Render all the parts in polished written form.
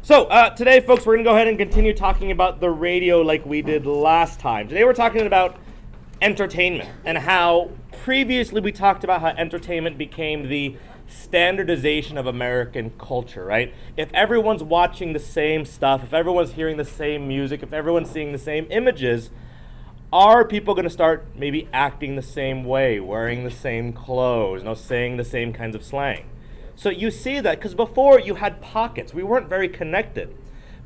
So today, folks, we're going to go ahead and continue talking about the radio like we did last time. Today we're talking about entertainment and how previously we talked about how entertainment became the standardization of American culture, right? If everyone's watching the same stuff, if everyone's hearing the same music, if everyone's seeing the same images, are people going to start maybe acting the same way, wearing the same clothes, saying the same kinds of slang? So you see that because before you had pockets. We weren't very connected.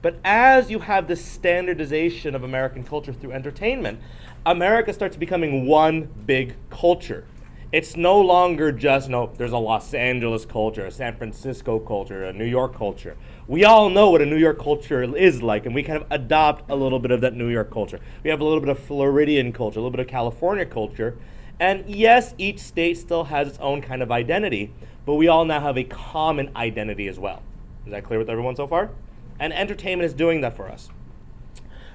But as you have this standardization of American culture through entertainment, America starts becoming one big culture. It's no longer just, there's a Los Angeles culture, a San Francisco culture, a New York culture. We all know what a New York culture is like, and we kind of adopt a little bit of that New York culture. We have a little bit of Floridian culture, a little bit of California culture. And yes, each state still has its own kind of identity, but we all now have a common identity as well. Is that clear with everyone so far? And entertainment is doing that for us.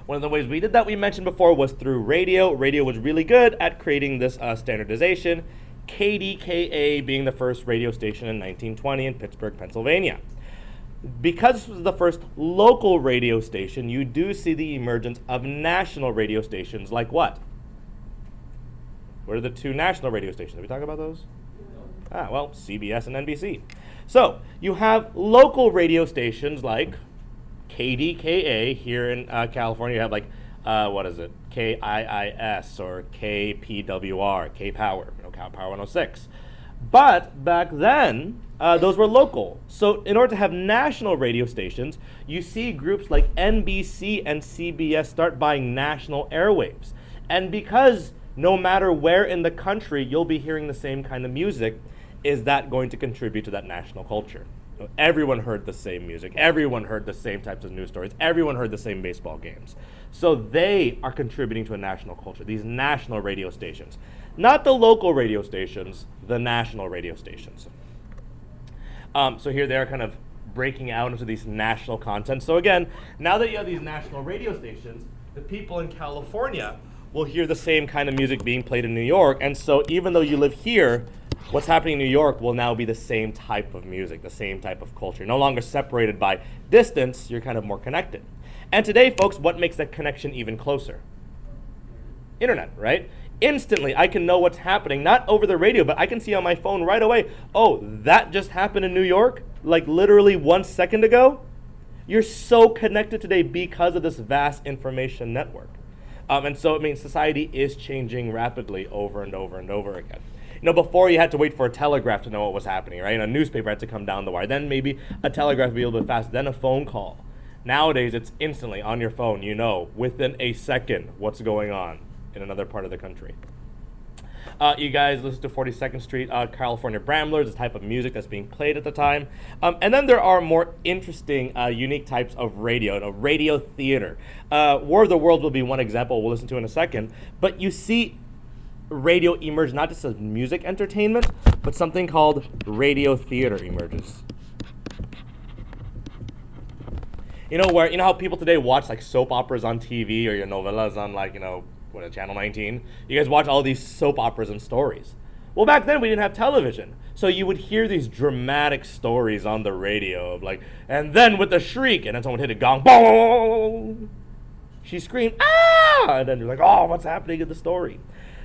One of the ways we did that we mentioned before was through radio. Radio was really good at creating this standardization. KDKA being the first radio station in 1920 in Pittsburgh, Pennsylvania. Because this was the first local radio station, you do see the emergence of national radio stations like what? What are the two national radio stations? Did we talk about those? Well, CBS and NBC. So you have local radio stations like KDKA here in California. You have like, KIIS or KPWR, K-Power, Power 106. But back then, those were local. So in order to have national radio stations, you see groups like NBC and CBS start buying national airwaves. And because no matter where in the country you'll be hearing the same kind of music, is that going to contribute to that national culture? Everyone heard the same music. Everyone heard the same types of news stories. Everyone heard the same baseball games. So they are contributing to a national culture, these national radio stations. Not the local radio stations, the national radio stations. So here they are kind of breaking out into these national content. So again, now that you have these national radio stations, the people in California will hear the same kind of music being played in New York. And so even though you live here, what's happening in New York will now be the same type of music, the same type of culture. You're no longer separated by distance, you're kind of more connected. And today, folks, what makes that connection even closer? Internet, right? Instantly, I can know what's happening, not over the radio, but I can see on my phone right away, oh, that just happened in New York, like literally 1 second ago. You're so connected today because of this vast information network. And so it means society is changing rapidly over and over and over again. Before you had to wait for a telegraph to know what was happening, right? A newspaper had to come down the wire. Then maybe a telegraph would be a little bit faster. Then a phone call. Nowadays, it's instantly on your phone. You know, within a second, what's going on in another part of the country. You guys listen to 42nd Street, California Bramblers, the type of music that's being played at the time. And then there are more interesting, unique types of radio, radio theater. War of the Worlds will be one example we'll listen to in a second. But you see radio emerge not just as music entertainment, but something called radio theater emerges. Where how people today watch like soap operas on TV or your novellas on like, Channel 19. You guys watch all these soap operas and stories. Well, back then we didn't have television. So you would hear these dramatic stories on the radio of like, and then with the shriek, and then someone hit a gong, boom! She screamed, ah! And then you're like, oh, what's happening in the story?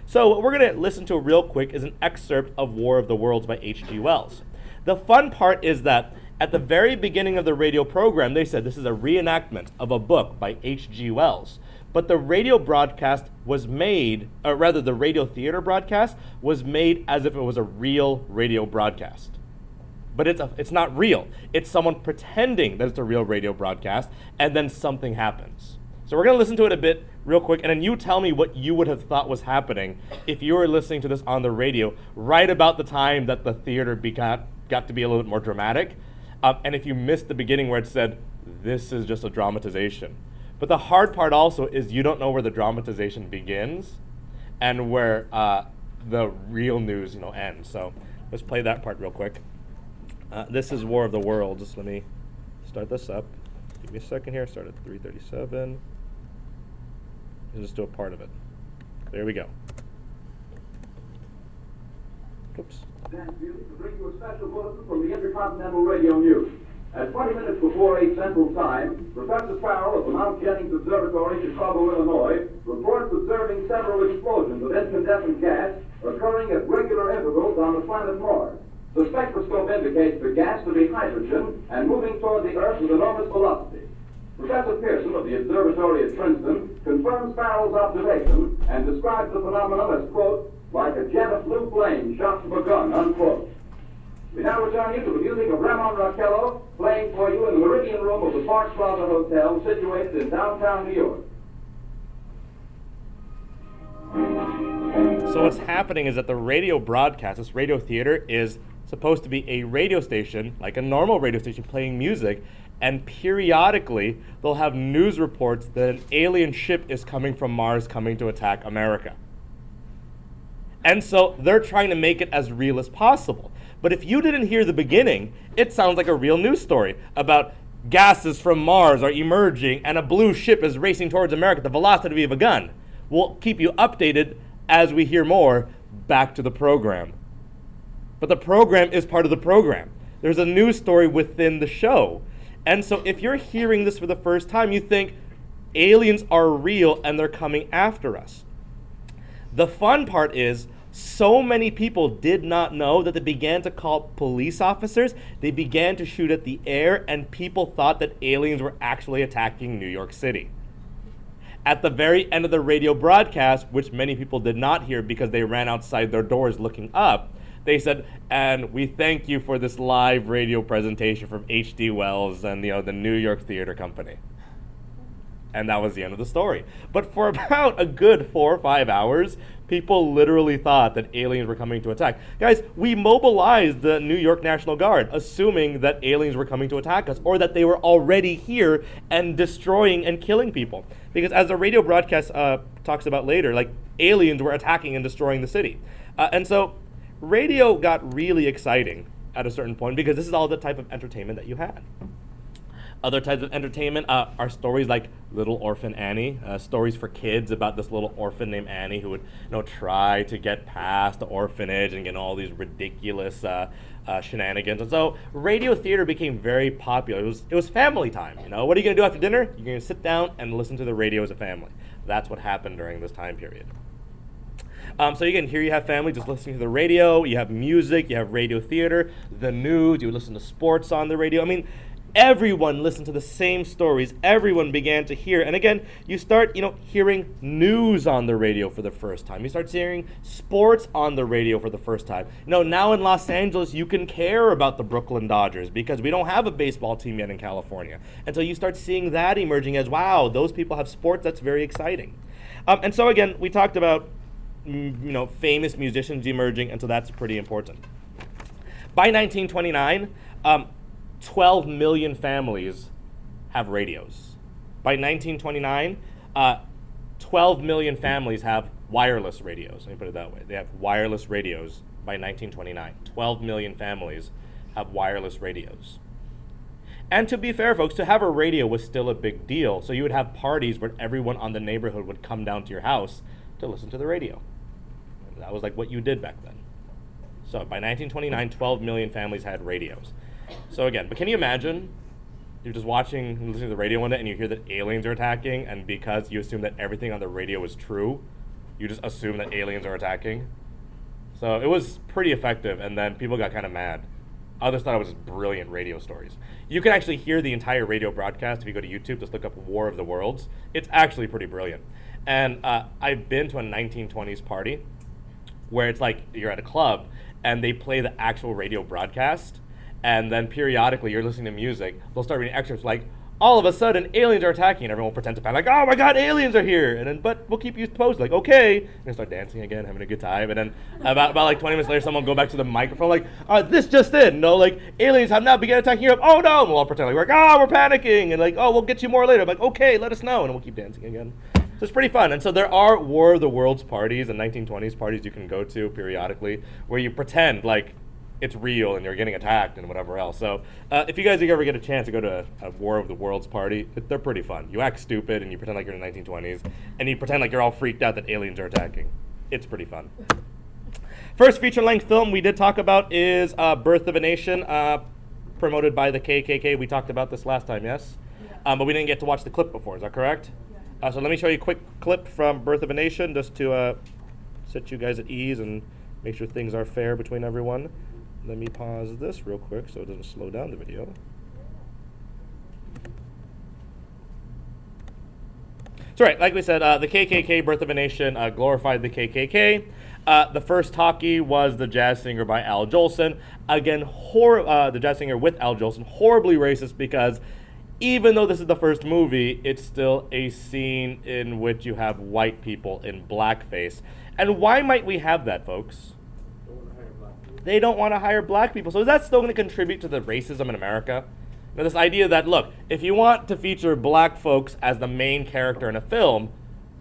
So what we're going to listen to real quick is an excerpt of War of the Worlds by H.G. Wells. The fun part is that at the very beginning of the radio program, they said this is a reenactment of a book by H.G. Wells. But the radio broadcast was made, or rather the radio theater broadcast was made as if it was a real radio broadcast. But it's not real. It's someone pretending that it's a real radio broadcast, and then something happens. So we're going to listen to it a bit real quick, and then you tell me what you would have thought was happening if you were listening to this on the radio right about the time that the theater got to be a little bit more dramatic. And if you missed the beginning where it said, this is just a dramatization. But the hard part also is you don't know where the dramatization begins and where the real news ends. So let's play that part real quick. This is War of the Worlds. Just let me start this up. Give me a second here. Start at 3:37. And just do a part of it. There we go. Oops. To bring you a special bulletin from the Intercontinental Radio News. At 20 minutes before 8:48 Central Time, Professor Farrell of the Mount Jennings Observatory, Chicago, Illinois, reports observing several explosions of incandescent gas occurring at regular intervals on the planet Mars. The spectroscope indicates the gas to be hydrogen and moving toward the Earth with enormous velocity. Professor Pearson of the observatory at Princeton confirms Farrell's observation and describes the phenomenon as, quote, like a jet of blue flame shot from a gun, unquote. We now return you to the music of Ramon Raquello, playing for you in the Meridian Room of the Park Plaza Hotel, situated in downtown New York. So what's happening is that the radio broadcast, this radio theater, is supposed to be a radio station, like a normal radio station, playing music, and periodically they'll have news reports that an alien ship is coming from Mars, coming to attack America. And so they're trying to make it as real as possible. But if you didn't hear the beginning, it sounds like a real news story about gases from Mars are emerging and a blue ship is racing towards America at the velocity of a gun. We'll keep you updated as we hear more. Back to the program. But the program is part of the program. There's a news story within the show. And so if you're hearing this for the first time, you think aliens are real and they're coming after us. The fun part is so many people did not know that they began to call police officers. They began to shoot at the air, and people thought that aliens were actually attacking New York City. At the very end of the radio broadcast, which many people did not hear because they ran outside their doors looking up, they said, and we thank you for this live radio presentation from H.G. Wells and the New York Theater Company. And that was the end of the story. But for about a good 4 or 5 hours, people literally thought that aliens were coming to attack. Guys, we mobilized the New York National Guard, assuming that aliens were coming to attack us, or that they were already here and destroying and killing people. Because as the radio broadcast talks about later, like, aliens were attacking and destroying the city. And so radio got really exciting at a certain point because this is all the type of entertainment that you had. Other types of entertainment are stories like Little Orphan Annie, stories for kids about this little orphan named Annie who would try to get past the orphanage and get all these ridiculous shenanigans. And so radio theater became very popular. It was family time. What are you going to do after dinner? You're going to sit down and listen to the radio as a family. That's what happened during this time period. So again, here you have family just listening to the radio. You have music. You have radio theater, the news. You listen to sports on the radio. I mean, everyone listened to the same stories. Everyone began to hear. And again, you start, hearing news on the radio for the first time. You start hearing sports on the radio for the first time. Now in Los Angeles, you can care about the Brooklyn Dodgers because we don't have a baseball team yet in California. And so you start seeing that emerging as, wow, those people have sports. That's very exciting. And so again, we talked about, famous musicians emerging, and so that's pretty important. By 1929, 12 million families have radios. By 1929, 12 million families have wireless radios. Let me put it that way. They have wireless radios by 1929. 12 million families have wireless radios. And to be fair, folks, to have a radio was still a big deal. So you would have parties where everyone on the neighborhood would come down to your house to listen to the radio. That was like what you did back then. So by 1929, 12 million families had radios. So again, but can you imagine you're just watching and listening to the radio one day and you hear that aliens are attacking, and because you assume that everything on the radio is true, you just assume that aliens are attacking? So it was pretty effective, and then people got kind of mad. Others thought it was just brilliant radio stories. You can actually hear the entire radio broadcast if you go to YouTube, just look up War of the Worlds. It's actually pretty brilliant. And I've been to a 1920s party where it's like you're at a club and they play the actual radio broadcast, and then periodically you're listening to music. They'll start reading excerpts like, all of a sudden aliens are attacking, and everyone will pretend to panic, like, oh my god, aliens are here, and then, but we'll keep you posted, like, okay, and they start dancing again, having a good time, and then about like 20 minutes later, someone will go back to the microphone, like, this just in, like, aliens have now begun attacking Europe, oh no, and we'll all pretend like, we're panicking, and like, oh, we'll get you more later, I'm like, okay, let us know, and we'll keep dancing again. So it's pretty fun. And so there are War of the Worlds parties and 1920s parties you can go to periodically where you pretend like it's real and you're getting attacked and whatever else. So if you guys ever get a chance to go to a War of the Worlds party, they're pretty fun. You act stupid and you pretend like you're in the 1920s, and you pretend like you're all freaked out that aliens are attacking. It's pretty fun. First feature-length film we did talk about is Birth of a Nation. promoted by the KKK. We talked about this last time, yes? But we didn't get to watch the clip before, is that correct? So let me show you a quick clip from Birth of a Nation just to set you guys at ease and make sure things are fair between everyone. Let me pause this real quick so it doesn't slow down the video. So right, like we said, the KKK, Birth of a Nation, glorified the KKK. The first Talkie was the jazz singer by Al Jolson. Again, the jazz singer with Al Jolson, horribly racist because even though this is the first movie, it's still a scene in which you have white people in blackface. And why might we have that, folks? They don't want to hire black people. So is that still going to contribute to the racism in America? Now, this idea that, look, if you want to feature black folks as the main character in a film,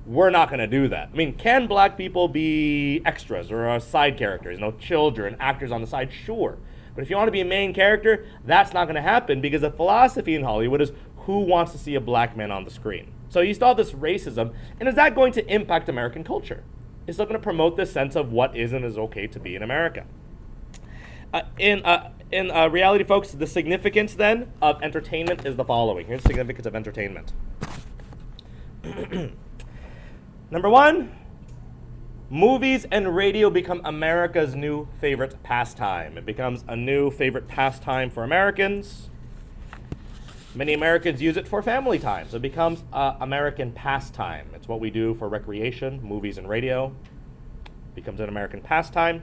we're not going to do that. I mean, can black people be extras or side characters, children, actors on the side? Sure. But if you want to be a main character, that's not going to happen because the philosophy in Hollywood is who wants to see a black man on the screen. So you still have this racism, and is that going to impact American culture? It's still going to promote this sense of what is and is okay to be in America. In reality, folks, the significance then of entertainment is the following. Here's the significance of entertainment. Number one, movies and radio become America's new favorite pastime. It becomes a new favorite pastime for Americans. Many Americans use it for family time, so it becomes American pastime. It's what we do for recreation, movies and radio. It becomes an American pastime.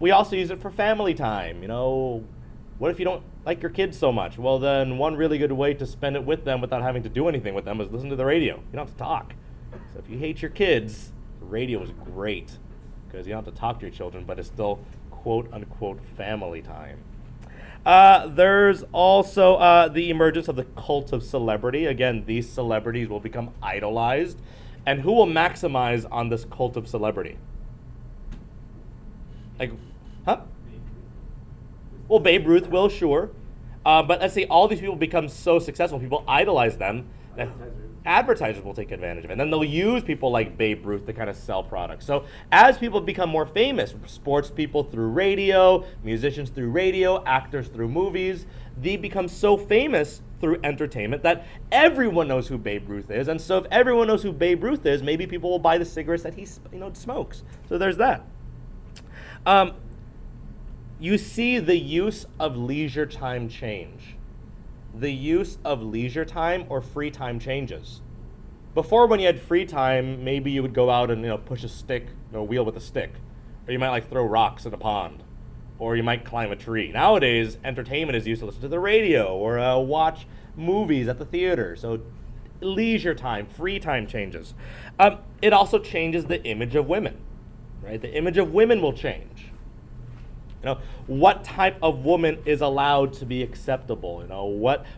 We also use it for family time. What if you don't like your kids so much? Well, then one really good way to spend it with them without having to do anything with them is listen to the radio. You don't have to talk. So if you hate your kids, the radio is great because you don't have to talk to your children, but it's still quote-unquote family time. There's also the emergence of the cult of celebrity. Again, these celebrities will become idolized. And who will maximize on this cult of celebrity? Well, Babe Ruth will, sure. But let's say all these people become so successful, people idolize them, that advertisers will take advantage of it. And then they'll use people like Babe Ruth to kind of sell products. So as people become more famous, sports people through radio, musicians through radio, actors through movies, they become so famous through entertainment that everyone knows who Babe Ruth is. And so if everyone knows who Babe Ruth is, maybe people will buy the cigarettes that he smokes. So there's that. You see the use of leisure time change. The use of leisure time or free time changes. Before, when you had free time, maybe you would go out and push a stick, a wheel with a stick, or you might throw rocks in a pond, or you might climb a tree. Nowadays, entertainment is used to listen to the radio or watch movies at the theater. So, leisure time, free time changes. It also changes the image of women, right? The image of women will change. What type of woman is allowed to be acceptable?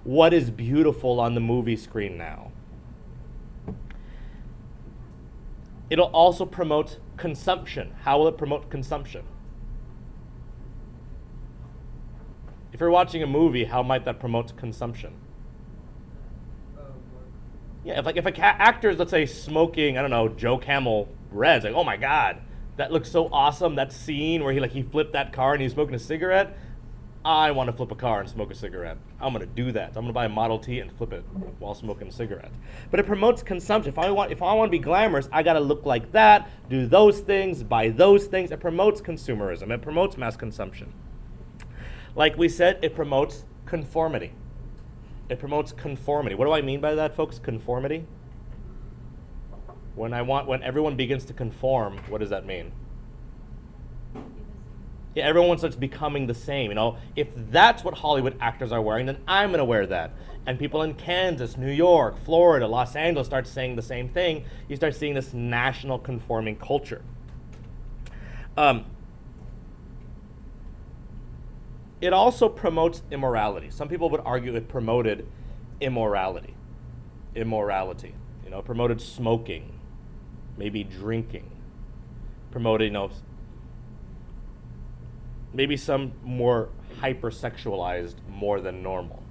What is beautiful on the movie screen now? It'll also promote consumption. How will it promote consumption? If you're watching a movie, how might that promote consumption? Yeah, if an actor is, let's say, smoking, Joe Camel Reds, oh my God, that looks so awesome, that scene where he flipped that car and he's smoking a cigarette. I want to flip a car and smoke a cigarette. I'm going to do that. I'm going to buy a Model T and flip it while smoking a cigarette. But it promotes consumption. If I want to be glamorous, I got to look like that, do those things, buy those things. It promotes consumerism. It promotes mass consumption. Like we said, it promotes conformity. It promotes conformity. What do I mean by that, folks? Conformity? When everyone begins to conform, what does that mean? Yeah, everyone starts becoming the same. If that's what Hollywood actors are wearing, then I'm going to wear that. And people in Kansas, New York, Florida, Los Angeles start saying the same thing. You start seeing this national conforming culture. It also promotes immorality. Some people would argue it promoted immorality. It promoted smoking, maybe drinking, promoted, maybe some more hypersexualized more than normal.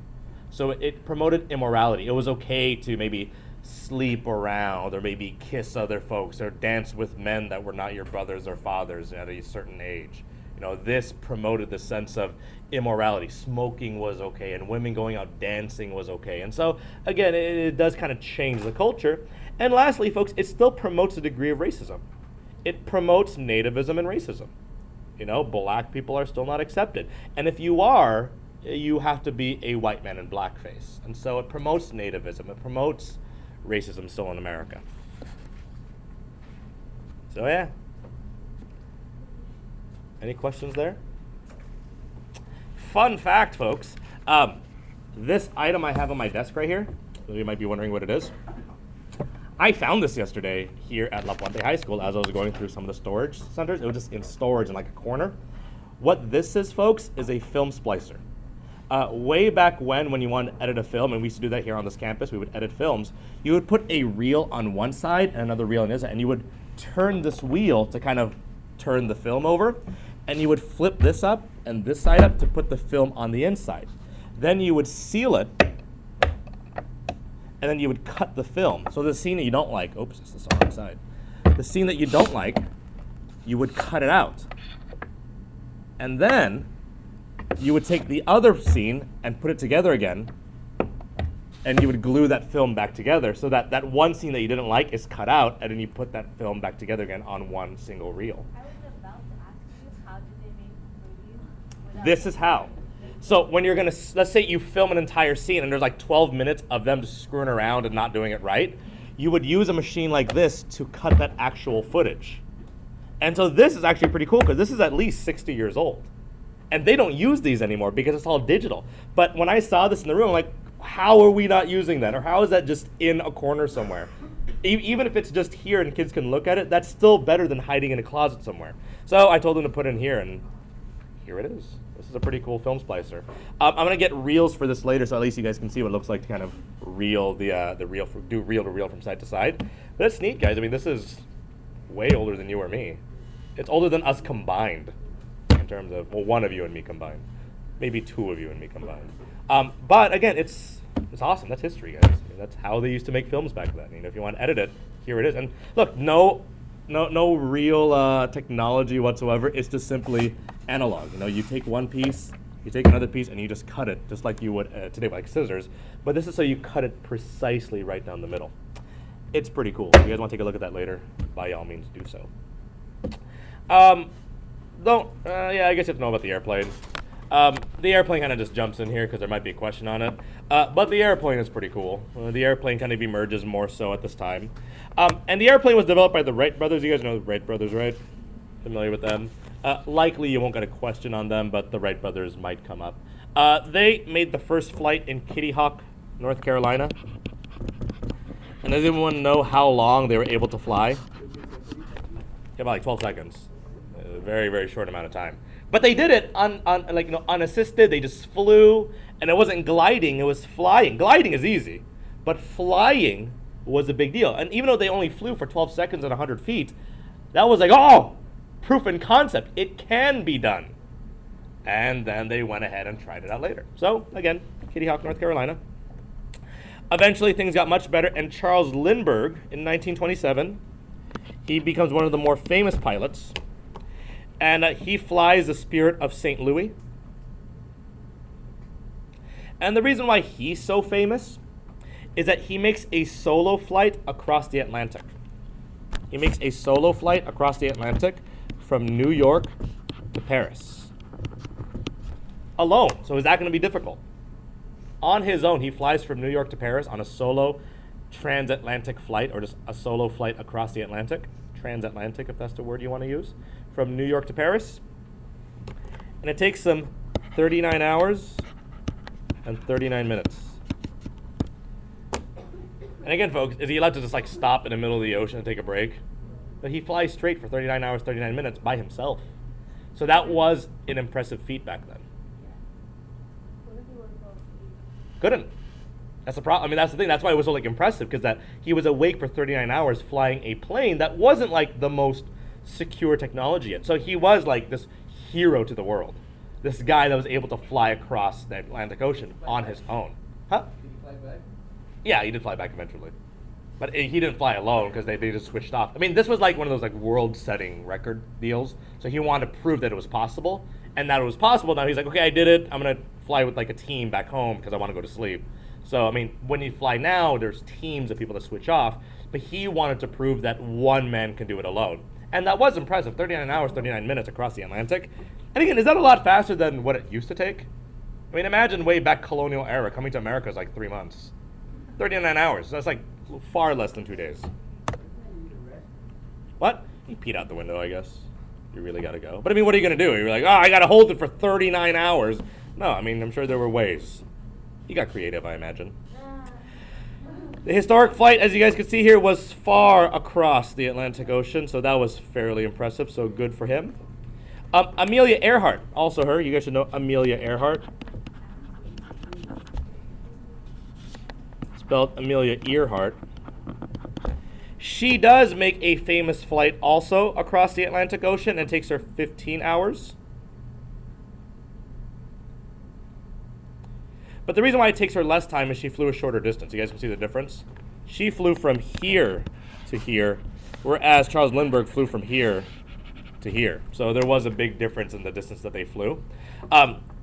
So it promoted immorality. It was okay to maybe sleep around or maybe kiss other folks or dance with men that were not your brothers or fathers at a certain age. This promoted the sense of immorality. Smoking was okay, and women going out dancing was okay. And so, again, it does kind of change the culture. And lastly, folks, it still promotes a degree of racism. It promotes nativism and racism. Black people are still not accepted. And if you are, you have to be a white man in blackface. And so it promotes nativism. It promotes racism still in America. So, yeah. Any questions there? Fun fact, folks. This item I have on my desk right here, so you might be wondering what it is. I found this yesterday here at La Puente High School as I was going through some of the storage centers. It was just in storage in like a corner. What this is, folks, is a film splicer. Way back when you wanted to edit a film, and we used to do that here on this campus, we would edit films, you would put a reel on one side and another reel on the other side, and you would turn this wheel to kind of turn the film over, and you would flip this up and this side up to put the film on the inside. Then you would seal it, and then you would cut the film. So the scene that you don't like, oops, this is the wrong side. The scene that you don't like, you would cut it out. And then you would take the other scene and put it together again, and you would glue that film back together so that that one scene that you didn't like is cut out, and then you put that film back together again on one single reel. I was about to ask you, how did they make movies? This is how. So when you're gonna, let's say you film an entire scene and there's like 12 minutes of them just screwing around and not doing it right, you would use a machine like this to cut that actual footage. And so this is actually pretty cool because this is at least 60 years old. And they don't use these anymore because it's all digital. But when I saw this in the room, I'm like, how are we not using that? Or how is that just in a corner somewhere? Even if it's just here and kids can look at it, that's still better than hiding in a closet somewhere. So I told them to put it in here, and here it is. This is a pretty cool film splicer. I'm gonna get reels for this later, so at least you guys can see what it looks like to kind of reel the reel, do reel to reel from side to side. But it's neat, guys. I mean, this is way older than you or me. It's older than us combined, in terms of, well, one of you and me combined, maybe two of you and me combined. But again, it's awesome. That's history, guys. I mean, that's how they used to make films back then. If you want to edit it, here it is. And look, no real technology whatsoever. It's just simply analog. You take one piece, you take another piece, and you just cut it, just like you would today with like scissors. But this is so you cut it precisely right down the middle. It's pretty cool. If you guys want to take a look at that later, by all means do so. I guess you have to know about the airplane. The airplane kind of just jumps in here because there might be a question on it. But the airplane is pretty cool. The airplane kind of emerges more so at this time. And the airplane was developed by the Wright Brothers. You guys know the Wright Brothers, right? Familiar with them? Likely you won't get a question on them, but the Wright Brothers might come up. They made the first flight in Kitty Hawk, North Carolina. And does anyone know how long they were able to fly? About like 12 seconds. A very, very short amount of time. But they did it unassisted. They just flew, and it wasn't gliding, it was flying. Gliding is easy, but flying was a big deal. And even though they only flew for 12 seconds at 100 feet, that was like, proof and concept. It can be done. And then they went ahead and tried it out later. So, again, Kitty Hawk, North Carolina. Eventually, things got much better, and Charles Lindbergh, in 1927, he becomes one of the more famous pilots. And he flies the Spirit of St. Louis. And the reason why he's so famous is that he makes a solo flight across the Atlantic. He makes a solo flight across the Atlantic from New York to Paris. Alone. So is that going to be difficult? On his own, he flies from New York to Paris on a solo transatlantic flight, or just a solo flight across the Atlantic. Transatlantic, if that's the word you want to use. From New York to Paris. And it takes them 39 hours and 39 minutes. And again, folks, is he allowed to just stop in the middle of the ocean and take a break? But he flies straight for 39 hours, 39 minutes by himself. So that was an impressive feat back then. Couldn't. That's the problem. I mean, that's the thing. That's why it was so impressive, because that he was awake for 39 hours flying a plane that wasn't the most secure technology yet. So he was this hero to the world. This guy that was able to fly across the Atlantic Ocean on his own. Huh? Did he fly back? Yeah, he did fly back eventually. But he didn't fly alone because they just switched off. I mean, this was like one of those like world-setting record deals. So he wanted to prove that it was possible, and that it was possible. Now he's like, okay, I did it. I'm gonna fly with like a team back home because I want to go to sleep. So I mean, when you fly now, there's teams of people that switch off. But he wanted to prove that one man can do it alone, and that was impressive. 39 hours, 39 minutes across the Atlantic. And again, is that a lot faster than what it used to take? I mean, imagine way back colonial era, coming to America is like 3 months. 39 hours. That's like far less than 2 days. What? You peed out the window, I guess. You really got to go. But I mean, what are you going to do? You're like, oh, I got to hold it for 39 hours. No, I mean, I'm sure there were ways. He got creative, I imagine. The historic flight, as you guys can see here, was far across the Atlantic Ocean, so that was fairly impressive, so good for him. Amelia Earhart, also her. You guys should know Amelia Earhart. Spelled Amelia Earhart. She does make a famous flight also across the Atlantic Ocean, and it takes her 15 hours. But the reason why it takes her less time is she flew a shorter distance. You guys can see the difference. She flew from here to here, whereas Charles Lindbergh flew from here to here. So there was a big difference in the distance that they flew.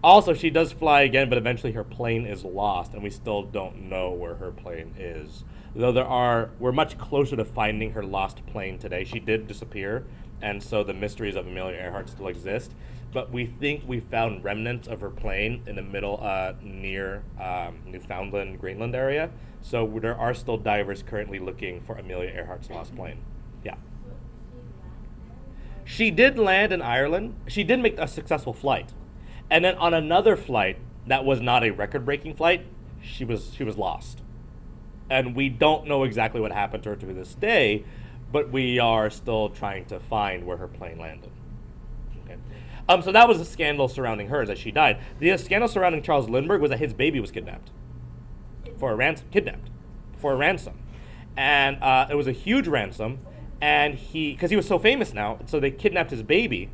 Also, she does fly again, but eventually her plane is lost, and we still don't know where her plane is. Though we're much closer to finding her lost plane today. She did disappear, and so the mysteries of Amelia Earhart still exist. But we think we found remnants of her plane in the middle near Newfoundland, Greenland area. So there are still divers currently looking for Amelia Earhart's lost plane. Yeah. She did land in Ireland. She did make a successful flight. And then on another flight that was not a record-breaking flight, she was lost. And we don't know exactly what happened to her to this day, but we are still trying to find where her plane landed. Okay. So that was a scandal surrounding her, that she died. The scandal surrounding Charles Lindbergh was that his baby was kidnapped for a ransom. And it was a huge ransom, and because he was so famous now, so they kidnapped his baby.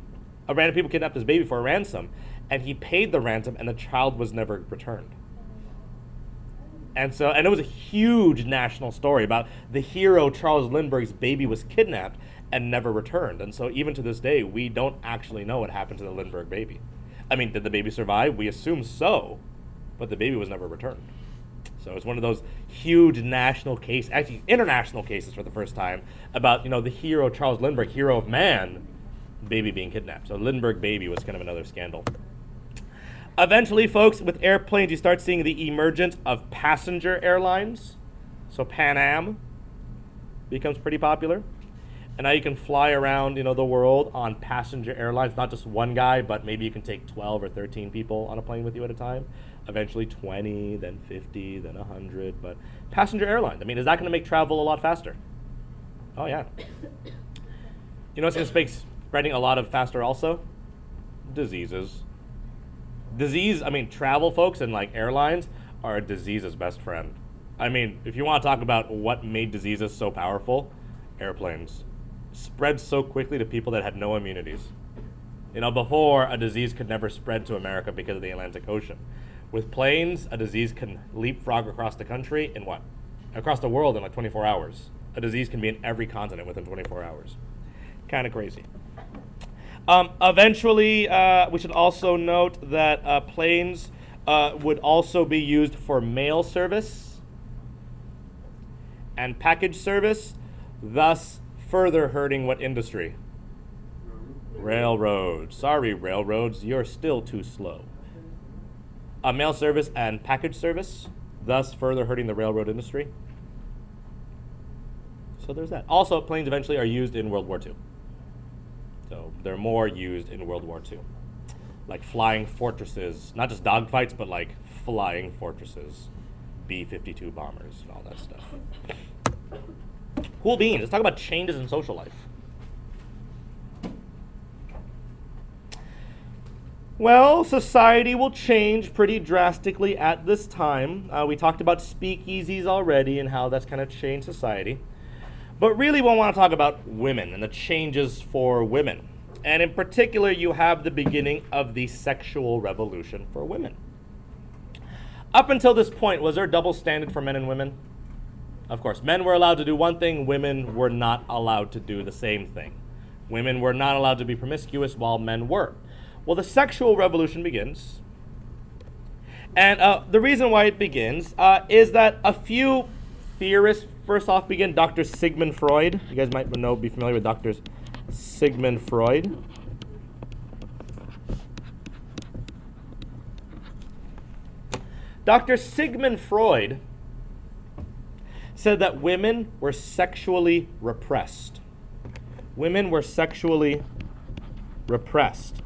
Random people kidnapped his baby for a ransom, and he paid the ransom, and the child was never returned. And it was a huge national story about the hero Charles Lindbergh's baby was kidnapped and never returned. And so even to this day, we don't actually know what happened to the Lindbergh baby. I mean, did the baby survive? We assume so, but the baby was never returned. So it's one of those huge national case, actually international cases for the first time about, the hero Charles Lindbergh, hero of man, baby being kidnapped. So Lindbergh baby was kind of another scandal. Eventually, folks, with airplanes, you start seeing the emergence of passenger airlines. So Pan Am becomes pretty popular. And now you can fly around, the world on passenger airlines, not just one guy, but maybe you can take 12 or 13 people on a plane with you at a time. Eventually 20, then 50, then 100. But passenger airlines, I mean, is that going to make travel a lot faster? Oh, yeah. It's going to make spreading a lot of faster also? Diseases. Travel, folks, and like airlines are a disease's best friend. I mean, if you want to talk about what made diseases so powerful, airplanes spread so quickly to people that had no immunities. Before, a disease could never spread to America because of the Atlantic Ocean. With planes, a disease can leapfrog across the country in what? Across the world in like 24 hours. A disease can be in every continent within 24 hours. Kind of crazy. Eventually, we should also note that planes would also be used for mail service and package service, thus further hurting what industry? Railroads. Sorry, railroads, you're still too slow. Mail service and package service, thus further hurting the railroad industry. So there's that. Also, planes eventually are used in World War II. So they're more used in World War II. Like flying fortresses, not just dogfights, but like flying fortresses, B-52 bombers and all that stuff. Cool beans. Let's talk about changes in social life. Well, society will change pretty drastically at this time. We talked about speakeasies already and how that's kind of changed society. But really we want to talk about women and the changes for women. And in particular, you have the beginning of the sexual revolution for women. Up until this point, was there a double standard for men and women? Of course, men were allowed to do one thing, women were not allowed to do the same thing. Women were not allowed to be promiscuous while men were. Well, the sexual revolution begins. And the reason why it begins is that a few theorists first off begin. Dr. Sigmund Freud. You guys might be familiar with Dr. Sigmund Freud. Dr. Sigmund Freud said that women were sexually repressed. Women were sexually repressed.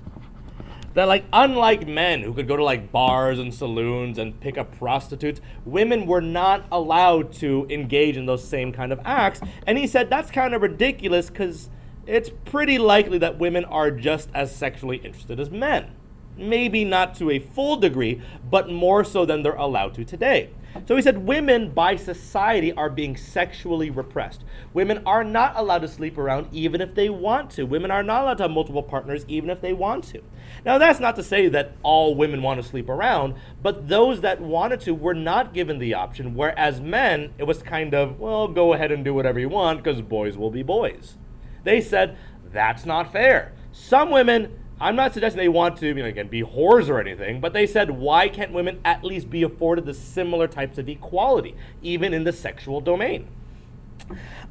That, like, unlike men who could go to, like, bars and saloons and pick up prostitutes, women were not allowed to engage in those same kind of acts. And he said that's kind of ridiculous because it's pretty likely that women are just as sexually interested as men. Maybe not to a full degree, but more so than they're allowed to today. So he said women by society are being sexually repressed. Women are not allowed to sleep around even if they want to. Women are not allowed to have multiple partners even if they want to. Now that's not to say that all women want to sleep around, but those that wanted to were not given the option, whereas men, it was kind of, well, go ahead and do whatever you want because boys will be boys. They said, that's not fair. Some women, I'm not suggesting they want to, again, be whores or anything, but they said, why can't women at least be afforded the similar types of equality, even in the sexual domain?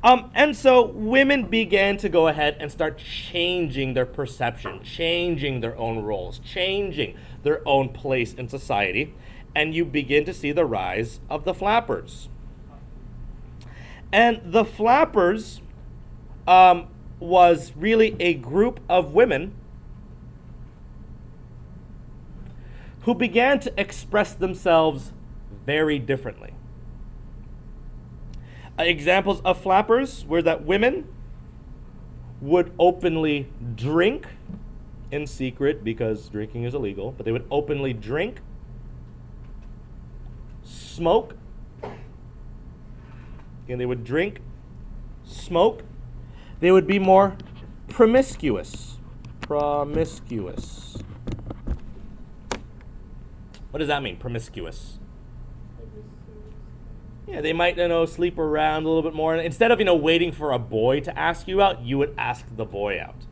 And so women began to go ahead and start changing their perception, changing their own roles, changing their own place in society, and you begin to see the rise of the flappers. And the flappers was really a group of women who began to express themselves very differently. Examples of flappers were that women would openly drink in secret because drinking is illegal, but they would openly drink, smoke, and they would drink, smoke. They would be more promiscuous. Promiscuous. What does that mean, promiscuous? Yeah, they might, sleep around a little bit more. Instead of, waiting for a boy to ask you out, you would ask the boy out.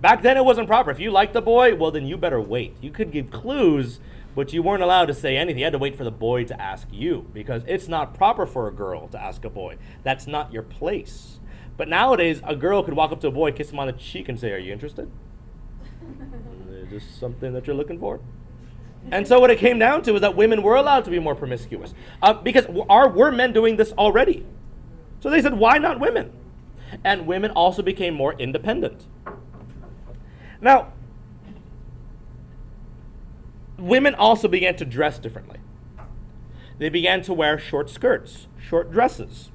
Back then, it wasn't proper. If you liked the boy, well, then you better wait. You could give clues, but you weren't allowed to say anything. You had to wait for the boy to ask you, because it's not proper for a girl to ask a boy. That's not your place. But nowadays, a girl could walk up to a boy, kiss him on the cheek, and say, "Are you interested? Is this something that you're looking for?" And so what it came down to is that women were allowed to be more promiscuous. Because were men doing this already? So they said, why not women? And women also became more independent. Now, women also began to dress differently. They began to wear short skirts, short dresses.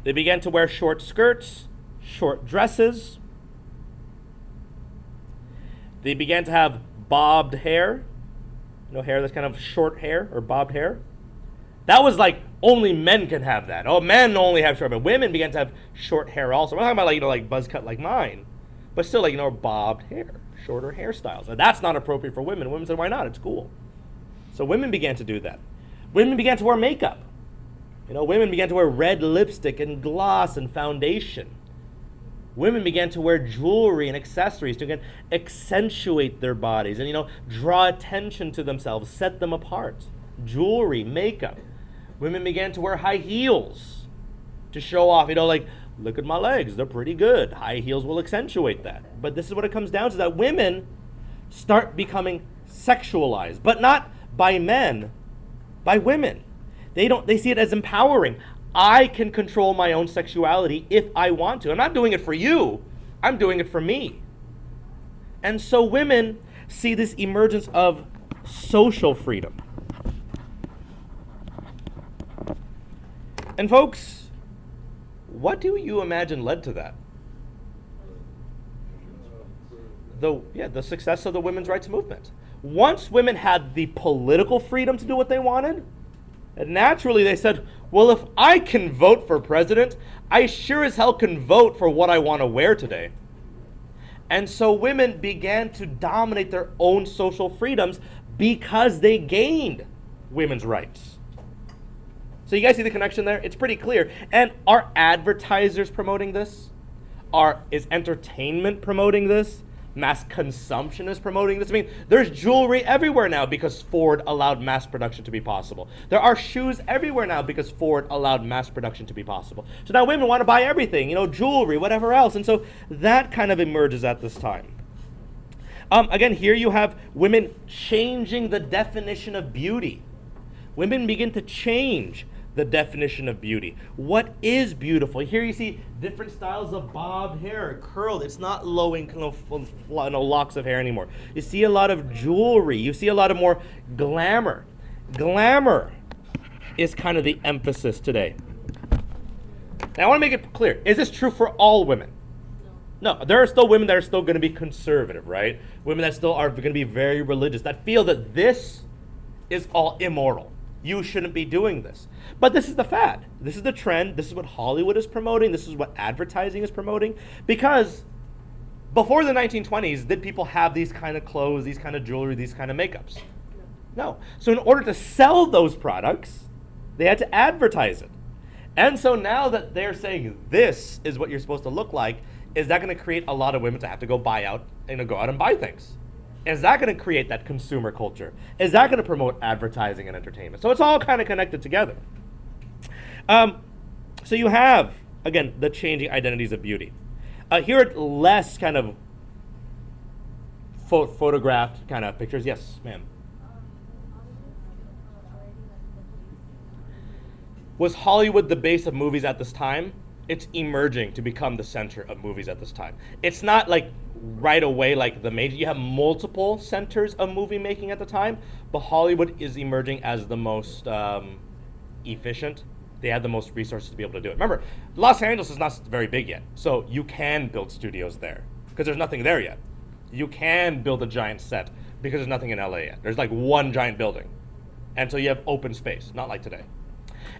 They began to wear short skirts, short dresses. They began to have bobbed hair, hair that's kind of short hair or bobbed hair. That was like only men can have that. Oh, men only have short hair, but women began to have short hair also. We're not talking about like buzz cut like mine, but still bobbed hair, shorter hairstyles. And that's not appropriate for women. Women said, why not? It's cool. So women began to do that. Women began to wear makeup. Women began to wear red lipstick and gloss and foundation. Women began to wear jewelry and accessories to again accentuate their bodies and draw attention to themselves, set them apart. Jewelry, makeup. Women began to wear high heels to show off, look at my legs, they're pretty good. High heels will accentuate that. But this is what it comes down to, that women start becoming sexualized, but not by men, by women. They see it as empowering. I can control my own sexuality if I want to. I'm not doing it for you. I'm doing it for me. And so women see this emergence of social freedom. And folks, what do you imagine led to that? The success of the women's rights movement. Once women had the political freedom to do what they wanted, and naturally they said, well, if I can vote for president, I sure as hell can vote for what I want to wear today. And so women began to dominate their own social freedoms because they gained women's rights. So you guys see the connection there? It's pretty clear. And are advertisers promoting this? Is entertainment promoting this? Mass consumption is promoting this. I mean, there's jewelry everywhere now because Ford allowed mass production to be possible. There are shoes everywhere now because Ford allowed mass production to be possible. So now women want to buy everything, jewelry, whatever else. And so that kind of emerges at this time. Again, here you have women changing the definition of beauty. Women begin to change the definition of beauty. What is beautiful? Here you see different styles of bob hair, curled. It's not lowing locks of hair anymore. You see a lot of jewelry. You see a lot of more glamour. Glamour is kind of the emphasis today. Now I want to make it clear. Is this true for all women? No, there are still women that are still going to be conservative, right? Women that still are going to be very religious, that feel that this is all immoral. You shouldn't be doing this. But this is the fad. This is the trend. This is what Hollywood is promoting. This is what advertising is promoting. Because before the 1920s, did people have these kind of clothes, these kind of jewelry, these kind of makeups? No. So in order to sell those products, they had to advertise it. And so now that they're saying this is what you're supposed to look like, is that going to create a lot of women to have to go go out and buy things? Is that going to create that consumer culture? Is that going to promote advertising and entertainment? So it's all kind of connected together. So you have, again, the changing identities of beauty. Here are less kind of photographed kind of pictures. Yes, ma'am. Was Hollywood the base of movies at this time? It's emerging to become the center of movies at this time. It's not like right away like the major. You have multiple centers of movie making at the time, but Hollywood is emerging as the most efficient. They have the most resources to be able to do it. Remember, Los Angeles is not very big yet, so you can build studios there because there's nothing there yet. You can build a giant set because there's nothing in LA yet. There's like one giant building, and so you have open space, not like today.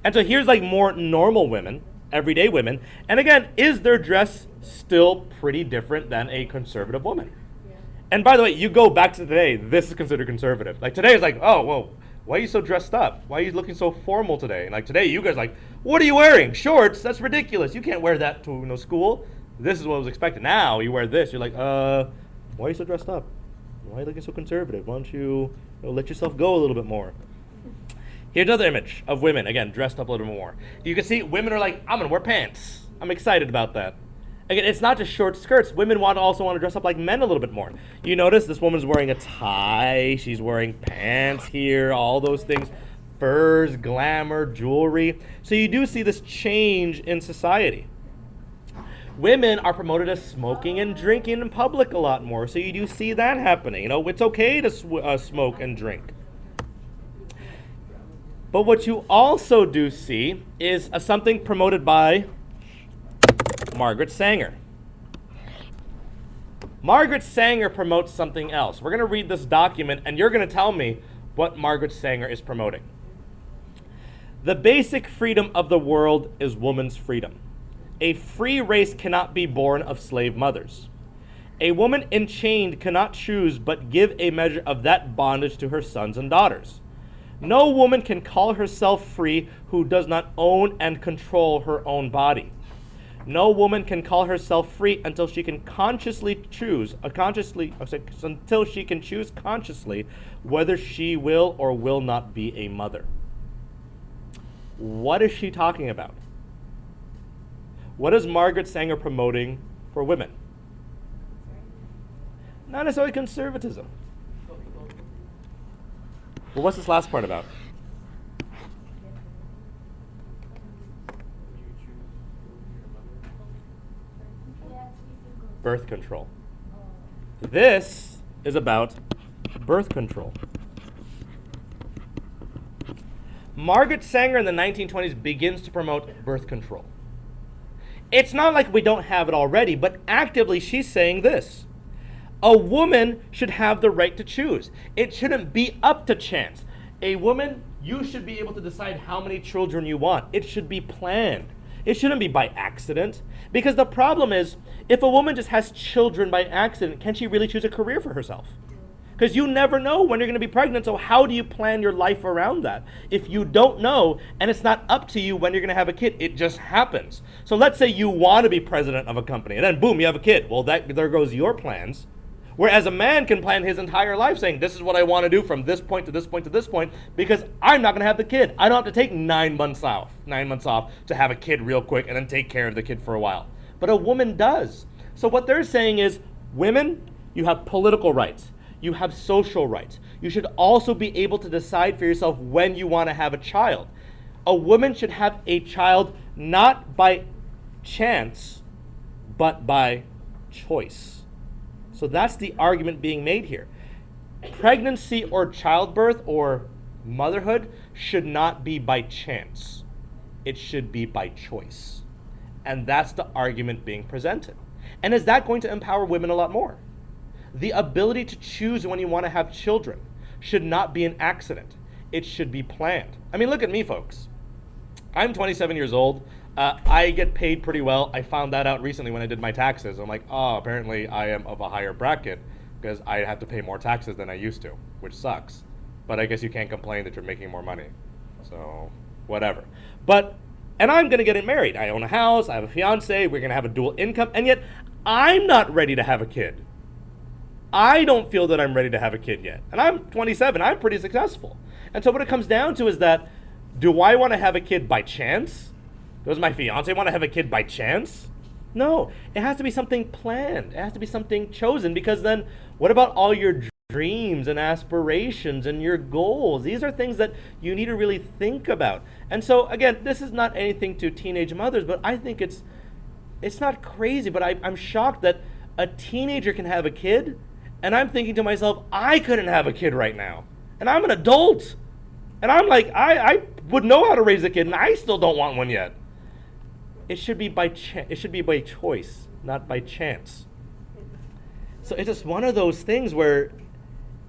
And so here's like more normal women, everyday women, and again, is their dress still pretty different than a conservative woman? Yeah. And by the way, you go back to today, this is considered conservative. Like today is like, oh, whoa, why are you so dressed up? Why are you looking so formal today? And like today, you guys are like, what are you wearing? Shorts? That's ridiculous. You can't wear that to school. This is what was expected. Now you wear this. You're like, why are you so dressed up? Why are you looking so conservative? Why don't you let yourself go a little bit more? Here's another image of women, again, dressed up a little bit more. You can see women are like, I'm going to wear pants. I'm excited about that. Again, it's not just short skirts. Women also want to dress up like men a little bit more. You notice this woman's wearing a tie. She's wearing pants here, all those things. Furs, glamour, jewelry. So you do see this change in society. Women are promoted as smoking and drinking in public a lot more. So you do see that happening. It's okay to smoke and drink. But what you also do see is something promoted by Margaret Sanger. Margaret Sanger promotes something else. We're going to read this document, and you're going to tell me what Margaret Sanger is promoting. The basic freedom of the world is woman's freedom. A free race cannot be born of slave mothers. A woman enchained cannot choose but give a measure of that bondage to her sons and daughters. No woman can call herself free who does not own and control her own body. No woman can call herself free until she can choose consciously whether she will or will not be a mother. What is she talking about? What is Margaret Sanger promoting for women? Not necessarily conservatism. Well, what's this last part about? Birth control. This is about birth control. Margaret Sanger in the 1920s begins to promote birth control. It's not like we don't have it already, but actively she's saying this. A woman should have the right to choose. It shouldn't be up to chance. A woman, you should be able to decide how many children you want. It should be planned. It shouldn't be by accident. Because the problem is, if a woman just has children by accident, can she really choose a career for herself? Because you never know when you're going to be pregnant, so how do you plan your life around that? If you don't know, and it's not up to you when you're going to have a kid, it just happens. So let's say you want to be president of a company, and then boom, you have a kid. Well, there goes your plans. Whereas a man can plan his entire life saying, this is what I want to do from this point to this point to this point, because I'm not going to have the kid. I don't have to take 9 months off to have a kid real quick and then take care of the kid for a while. But a woman does. So what they're saying is, women, you have political rights. You have social rights. You should also be able to decide for yourself when you want to have a child. A woman should have a child not by chance, but by choice. So that's the argument being made here. Pregnancy or childbirth or motherhood should not be by chance. It should be by choice. And that's the argument being presented. And is that going to empower women a lot more? The ability to choose when you want to have children should not be an accident. It should be planned. I mean, look at me, folks. I'm 27 years old. I get paid pretty well. I found that out recently when I did my taxes. I'm like, oh, apparently I am of a higher bracket because I have to pay more taxes than I used to, which sucks. But I guess you can't complain that you're making more money. So, whatever. And I'm going to get married. I own a house. I have a fiance. We're going to have a dual income. And yet, I'm not ready to have a kid. I don't feel that I'm ready to have a kid yet. And I'm 27. I'm pretty successful. And so what it comes down to is that, do I want to have a kid by chance? Does my fiance want to have a kid by chance? No. It has to be something planned. It has to be something chosen, because then what about all your dreams and aspirations and your goals? These are things that you need to really think about. And so, again, this is not anything to teenage mothers, but I think it's not crazy, but I'm shocked that a teenager can have a kid. And I'm thinking to myself, I couldn't have a kid right now. And I'm an adult. And I'm like, I would know how to raise a kid, and I still don't want one yet. It should be by choice, not by chance. So it's just one of those things where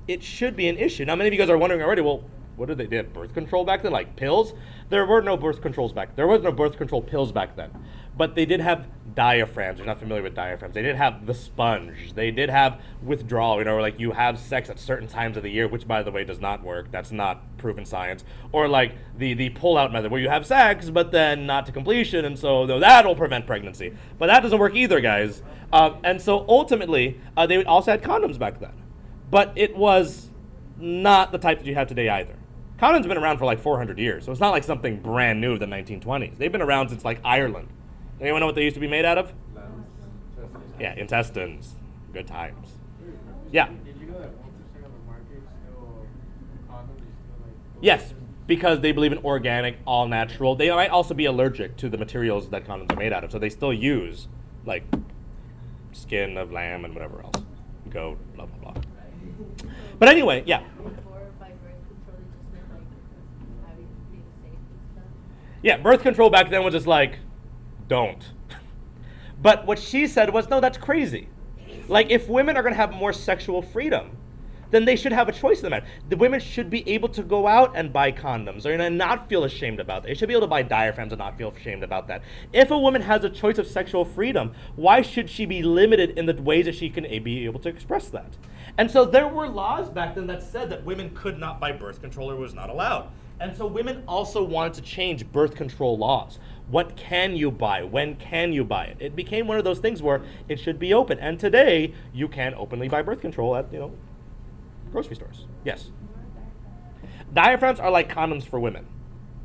it should be an issue. Now, many of you guys are wondering already, well, what did they do? Birth control back then? Like pills? There were no birth control pills back then. But they did have diaphragms. You're not familiar with diaphragms. They did have the sponge. They did have withdrawal, like you have sex at certain times of the year, which, by the way, does not work. That's not proven science. Or like the pull-out method, where you have sex, but then not to completion, and so that'll prevent pregnancy. But that doesn't work either, guys. And so ultimately, they also had condoms back then. But it was not the type that you have today either. Condoms have been around for like 400 years, so it's not like something brand new of the 1920s. They've been around since like Ireland. Anyone know what they used to be made out of? Yeah, intestines. Good times. Yeah. Did you know that 1% of the market still condoms is still like? Yes, because they believe in organic, all natural. They might also be allergic to the materials that condoms are made out of, so they still use like skin of lamb and whatever else, goat, blah blah blah. But anyway, yeah. Before by birth control, it just meant like having being safe and stuff. Yeah, birth control back then was just like, don't. But what she said was, no, that's crazy. Like, if women are going to have more sexual freedom, then they should have a choice in the matter. The women should be able to go out and buy condoms or not feel ashamed about that. They should be able to buy diaphragms and not feel ashamed about that. If a woman has a choice of sexual freedom, why should she be limited in the ways that she can be able to express that? And so there were laws back then that said that women could not buy birth control or was not allowed. And so women also wanted to change birth control laws. What can you buy? When can you buy it? It became one of those things where it should be open. And today, you can openly buy birth control at, grocery stores. Yes. Diaphragms are like condoms for women.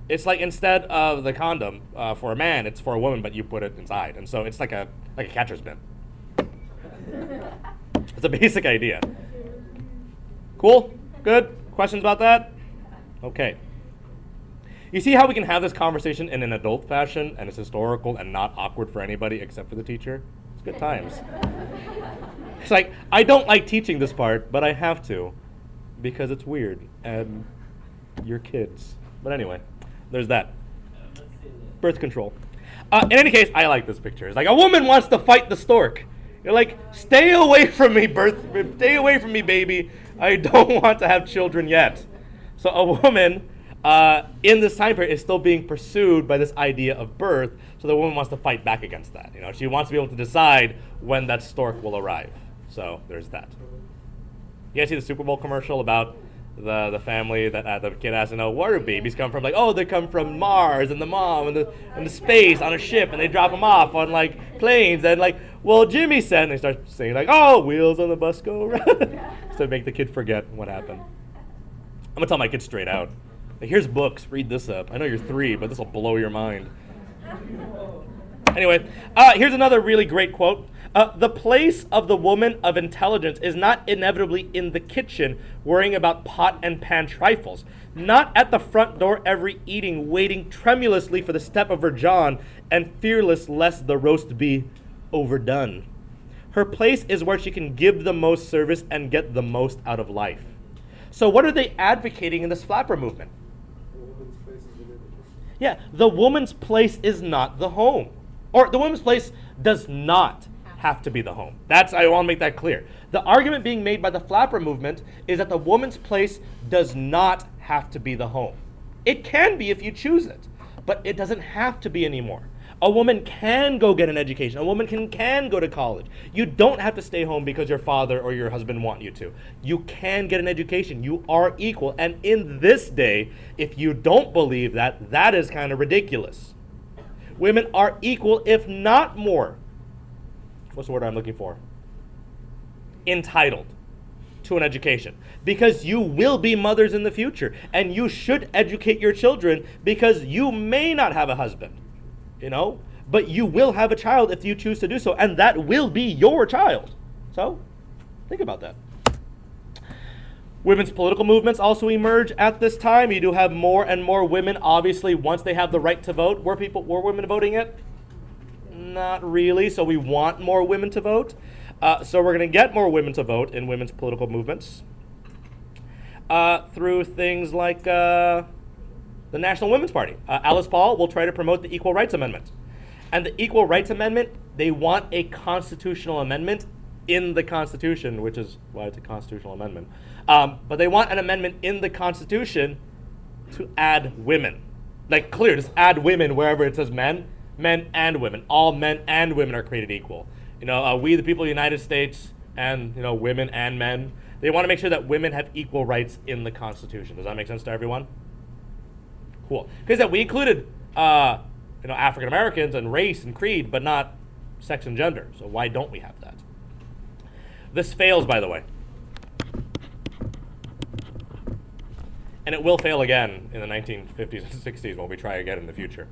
It's like instead of the condom for a man, it's for a woman, but you put it inside. And so it's like a catcher's mitt. It's a basic idea. Cool? Good? Questions about that? Okay. You see how we can have this conversation in an adult fashion, and it's historical and not awkward for anybody except for the teacher? It's good times. It's like, I don't like teaching this part, but I have to, because it's weird, and you're kids. But anyway, there's that. Birth control. In any case, I like this picture. It's like a woman wants to fight the stork. You're like, stay away from me, stay away from me, baby. I don't want to have children yet. So a woman in this time period is still being pursued by this idea of birth, so the woman wants to fight back against that. She wants to be able to decide when that stork will arrive. So there's that. You guys see the Super Bowl commercial about the family that the kid has to know where do babies come from? Like, oh, they come from Mars and the mom and the space on a ship, and they drop them off on like planes, and like, well, Jimmy said, and they start saying like, oh, wheels on the bus go around, to make the kid forget what happened. I'm gonna tell my kids straight out. Like, here's books, read this up. I know you're 3, but this will blow your mind. Anyway, here's another really great quote. The place of the woman of intelligence is not inevitably in the kitchen, worrying about pot and pan trifles, not at the front door every eating, waiting tremulously for the step of her John, and fearless lest the roast be overdone. Her place is where she can give the most service and get the most out of life. So what are they advocating in this flapper movement? Yeah, the woman's place is not the home. Or the woman's place does not have to be the home. I want to make that clear. The argument being made by the flapper movement is that the woman's place does not have to be the home. It can be if you choose it, but it doesn't have to be anymore. A woman can go get an education. A woman can go to college. You don't have to stay home because your father or your husband want you to. You can get an education. You are equal. And in this day, if you don't believe that, that is kind of ridiculous. Women are equal, if not more. What's the word I'm looking for? Entitled to an education. Because you will be mothers in the future. And you should educate your children because you may not have a husband. But you will have a child if you choose to do so, and that will be your child. So, think about that. Women's political movements also emerge at this time. You do have more and more women, obviously, once they have the right to vote. Were women voting it? Not really, so we want more women to vote. So we're going to get more women to vote in women's political movements through things like the National Women's Party. Alice Paul will try to promote the Equal Rights Amendment. And the Equal Rights Amendment, they want a constitutional amendment in the Constitution, which is why it's a constitutional amendment. But they want an amendment in the Constitution to add women. Like, clear, just add women wherever it says men and women. All men and women are created equal. We, the people of the United States, and, women and men, they want to make sure that women have equal rights in the Constitution. Does that make sense to everyone? Cool. Because we included, African Americans and race and creed, but not sex and gender. So why don't we have that? This fails, by the way. And it will fail again in the 1950s and 60s when we try again in the future.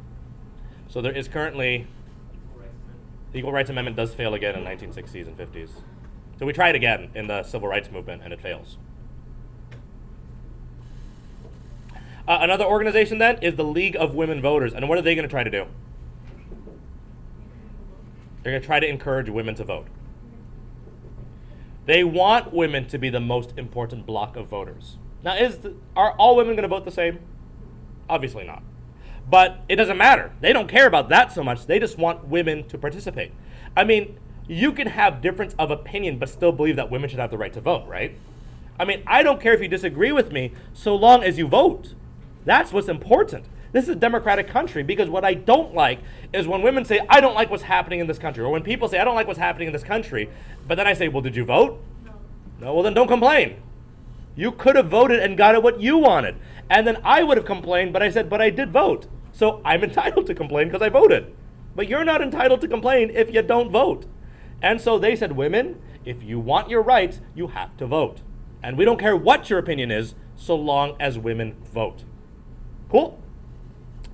So there is currently, the Equal Rights Amendment does fail again in the 1960s and 50s. So we try it again in the Civil Rights Movement, and it fails. Another organization then is the League of Women Voters. And what are they going to try to do? They're going to try to encourage women to vote. They want women to be the most important block of voters. Now, are all women going to vote the same? Obviously not. But it doesn't matter. They don't care about that so much. They just want women to participate. I mean, you can have difference of opinion but still believe that women should have the right to vote, right? I mean, I don't care if you disagree with me so long as you vote. That's what's important. This is a democratic country, because what I don't like is when women say, I don't like what's happening in this country, or when people say, I don't like what's happening in this country, but then I say, well, did you vote? No, well, then don't complain. You could have voted and got what you wanted. And then I would have complained, but I said, but I did vote. So I'm entitled to complain because I voted. But you're not entitled to complain if you don't vote. And so they said, women, if you want your rights, you have to vote. And we don't care what your opinion is, so long as women vote. Cool?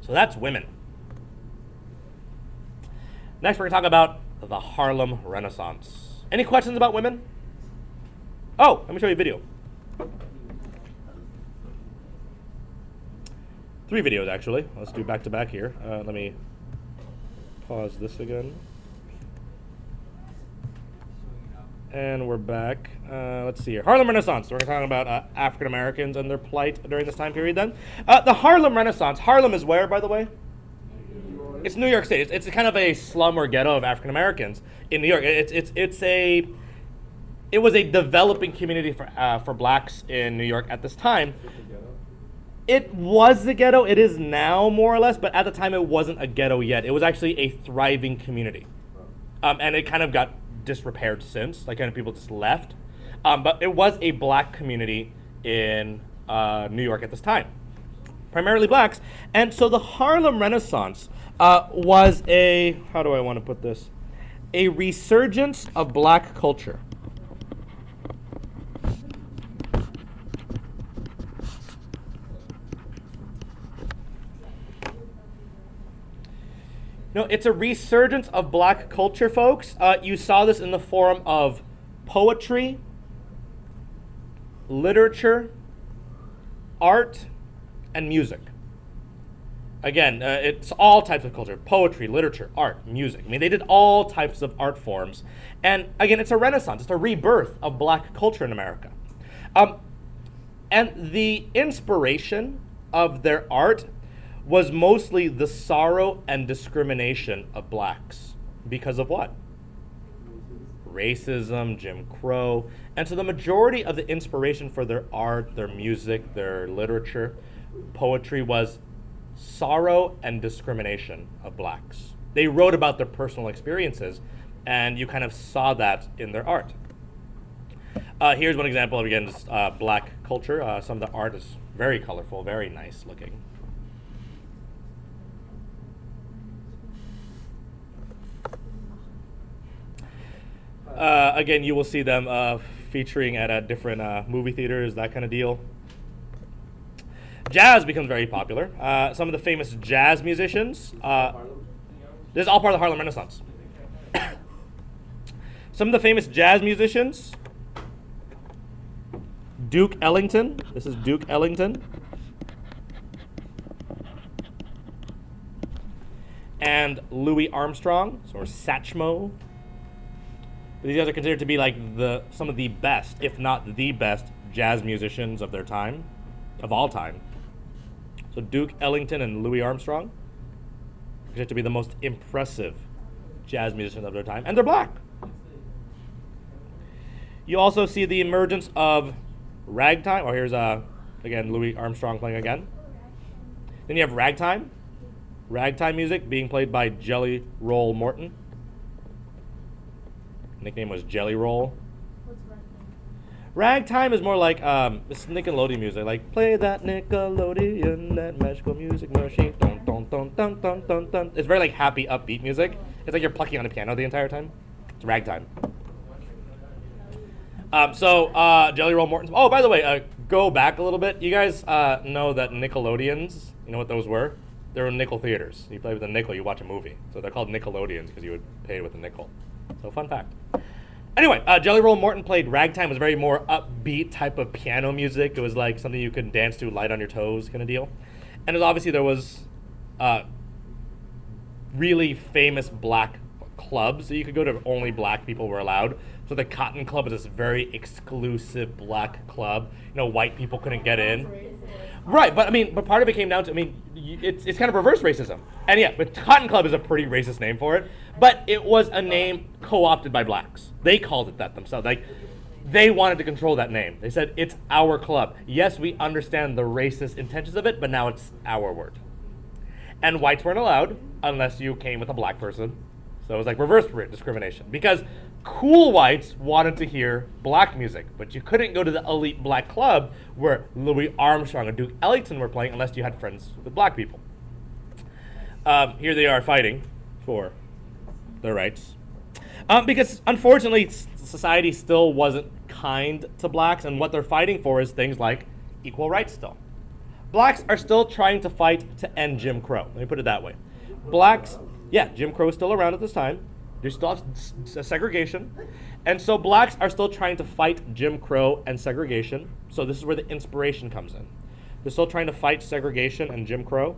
So that's women. Next, we're going to talk about the Harlem Renaissance. Any questions about women? Oh, let me show you a video. 3 videos, actually. Let's do back to back here. Let me pause this again. And we're back. Let's see here. Harlem Renaissance. We're talking about African Americans and their plight during this time period then. The Harlem Renaissance. Harlem is where, by the way? It's New York State. It's kind of a slum or ghetto of African Americans in New York. It was a developing community for blacks in New York at this time. It was the ghetto. It is now, more or less, but at the time it wasn't a ghetto yet. It was actually a thriving community. And it kind of got disrepaired since. Like, kind of people just left. But it was a black community in New York at this time, primarily blacks. And so the Harlem Renaissance was a, how do I want to put this? A resurgence of black culture. No, it's a resurgence of black culture, folks. You saw this in the form of poetry, literature, art, and music. Again, it's all types of culture: poetry, literature, art, music. I mean, they did all types of art forms. And again, it's a renaissance. It's a rebirth of black culture in America. And the inspiration of their art was mostly the sorrow and discrimination of blacks. Because of what? Racism, Jim Crow. And so the majority of the inspiration for their art, their music, their literature, poetry was sorrow and discrimination of blacks. They wrote about their personal experiences, and you kind of saw that in their art. Here's one example of, again, just, black culture. Some of the art is very colorful, very nice looking. Again, you will see them featuring at different movie theaters, that kind of deal. Jazz becomes very popular. Some of the famous jazz musicians. This is all part of the Harlem Renaissance. Some of the famous jazz musicians. Duke Ellington. This is Duke Ellington. And Louis Armstrong, or Satchmo. These guys are considered to be like some of the best, if not the best, jazz musicians of their time, of all time. So Duke Ellington and Louis Armstrong are considered to be the most impressive jazz musicians of their time, and they're black. You also see the emergence of ragtime. Oh, here's again Louis Armstrong playing again. Then you have ragtime. Ragtime music being played by Jelly Roll Morton. Nickname was Jelly Roll. What's ragtime? Ragtime is more like it's Nickelodeon music. Like play that Nickelodeon, that magical music machine. Dun, dun, dun, dun, dun, dun, dun. It's very like happy, upbeat music. It's like you're plucking on a piano the entire time. It's ragtime. Jelly Roll Morton. Oh, by the way, go back a little bit. You guys know that Nickelodeons, you know what those were? They were nickel theaters. You play with a nickel, you watch a movie. So they're called Nickelodeons because you would pay with a nickel. So fun fact. Anyway, Jelly Roll Morton played ragtime. It was very more upbeat type of piano music. It was like something you could dance to, light on your toes kind of deal. And obviously there was really famous black clubs that you could go to. Only black people were allowed. So the Cotton Club is this very exclusive black club. You know, white people couldn't get in. Right, but part of it came down to, it's kind of reverse racism. And yeah, but Cotton Club is a pretty racist name for it. But it was a name co-opted by blacks. They called it that themselves. Like, they wanted to control that name. They said, it's our club. Yes, we understand the racist intentions of it, but now it's our word. And whites weren't allowed unless you came with a black person. So it was like reverse discrimination. Because cool whites wanted to hear black music, but you couldn't go to the elite black club where Louis Armstrong and Duke Ellington were playing unless you had friends with black people. Here they are fighting for their rights. Because unfortunately, society still wasn't kind to blacks, and what they're fighting for is things like equal rights still. Blacks are still trying to fight to end Jim Crow. Let me put it that way. Blacks, yeah, Jim Crow is still around at this time. They still have segregation. And so blacks are still trying to fight Jim Crow and segregation. So this is where the inspiration comes in. They're still trying to fight segregation and Jim Crow.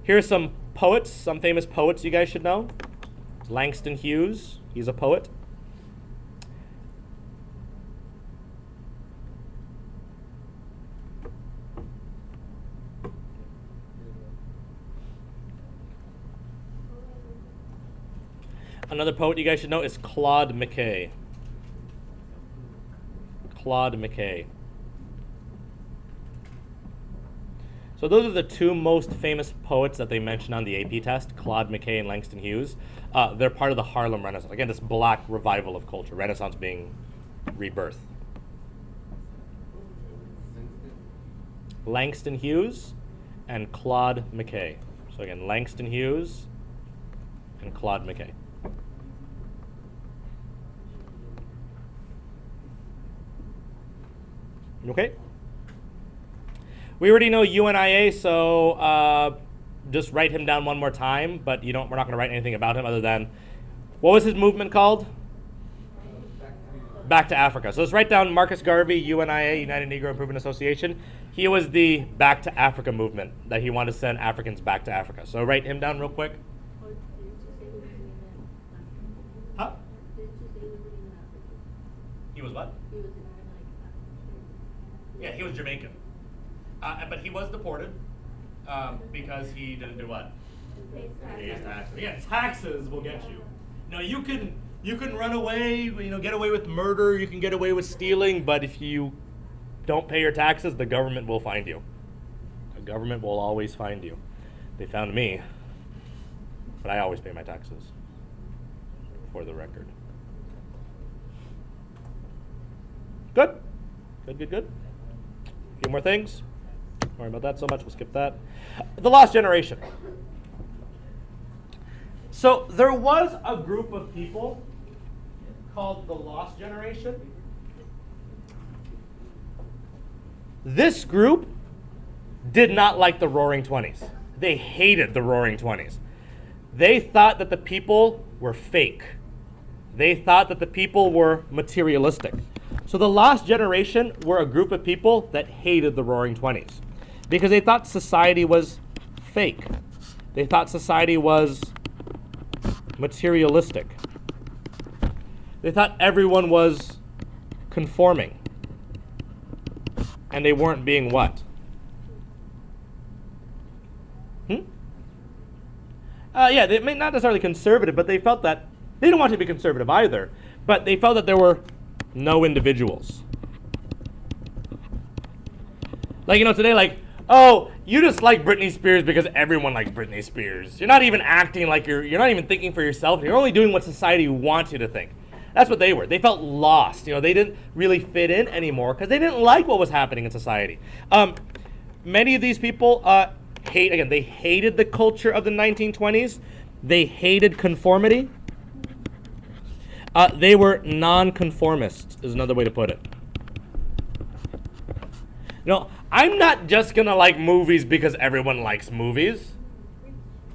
Here are some poets, some famous poets you guys should know. Langston Hughes, he's a poet. Another poet you guys should know is Claude McKay. Claude McKay. So those are the two most famous poets that they mention on the AP test, Claude, McKay, and Langston Hughes. They're part of the Harlem Renaissance. Again, this black revival of culture, Renaissance being rebirth. Langston Hughes and Claude McKay. So again, Langston Hughes and Claude McKay. Okay? We already know UNIA, so just write him down one more time, but we're not going to write anything about him other than, what was his movement called? Back to Africa. So let's write down Marcus Garvey, UNIA, United Negro Improvement Association. He was the Back to Africa movement, that he wanted to send Africans back to Africa. So write him down real quick. Huh? He was what? Yeah, he was Jamaican. But he was deported because he didn't do what? Pay taxes. Yeah, taxes will get you. No, you can run away, get away with murder, you can get away with stealing, but if you don't pay your taxes, the government will find you. The government will always find you. They found me, but I always pay my taxes, for the record. Good. Good. A few more things. Don't worry about that so much, we'll skip that. The Lost Generation. So there was a group of people called the Lost Generation. This group did not like the Roaring Twenties. They hated the Roaring Twenties. They thought that the people were fake. They thought that the people were materialistic. So the Lost Generation were a group of people that hated the Roaring Twenties because they thought society was fake. They thought society was materialistic. They thought everyone was conforming. And they weren't being what? They may not necessarily conservative, but they felt that they didn't want to be conservative either, but they felt that there were no individuals. Today, oh, you just like Britney Spears because everyone likes Britney Spears. You're not even acting like you're not even thinking for yourself. You're only doing what society wants you to think. That's what they were. They felt lost. They didn't really fit in anymore because they didn't like what was happening in society. Many of these people they hated the culture of the 1920s. They hated conformity. They were nonconformists, is another way to put it. I'm not just going to like movies because everyone likes movies.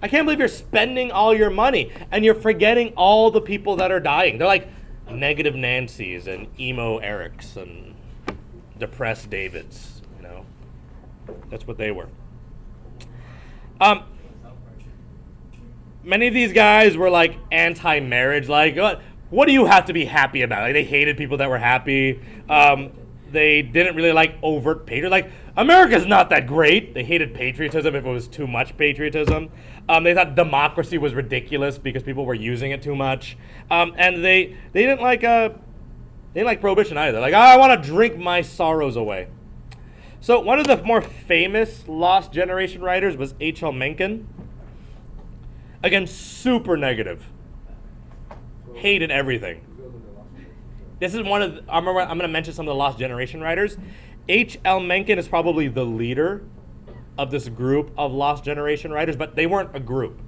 I can't believe you're spending all your money and you're forgetting all the people that are dying. They're like negative Nancys and emo Erics and depressed Davids, That's what they were. Many of these guys were anti-marriage, what do you have to be happy about? They hated people that were happy. They didn't really like overt patriotism. America's not that great. They hated patriotism if it was too much patriotism. They thought democracy was ridiculous because people were using it too much. And they didn't like prohibition either. I want to drink my sorrows away. So one of the more famous Lost Generation writers was H.L. Mencken. Again, super negative. Hated everything. This is I'm going to mention some of the Lost Generation writers. H.L. Mencken is probably the leader of this group of Lost Generation writers, but they weren't a group,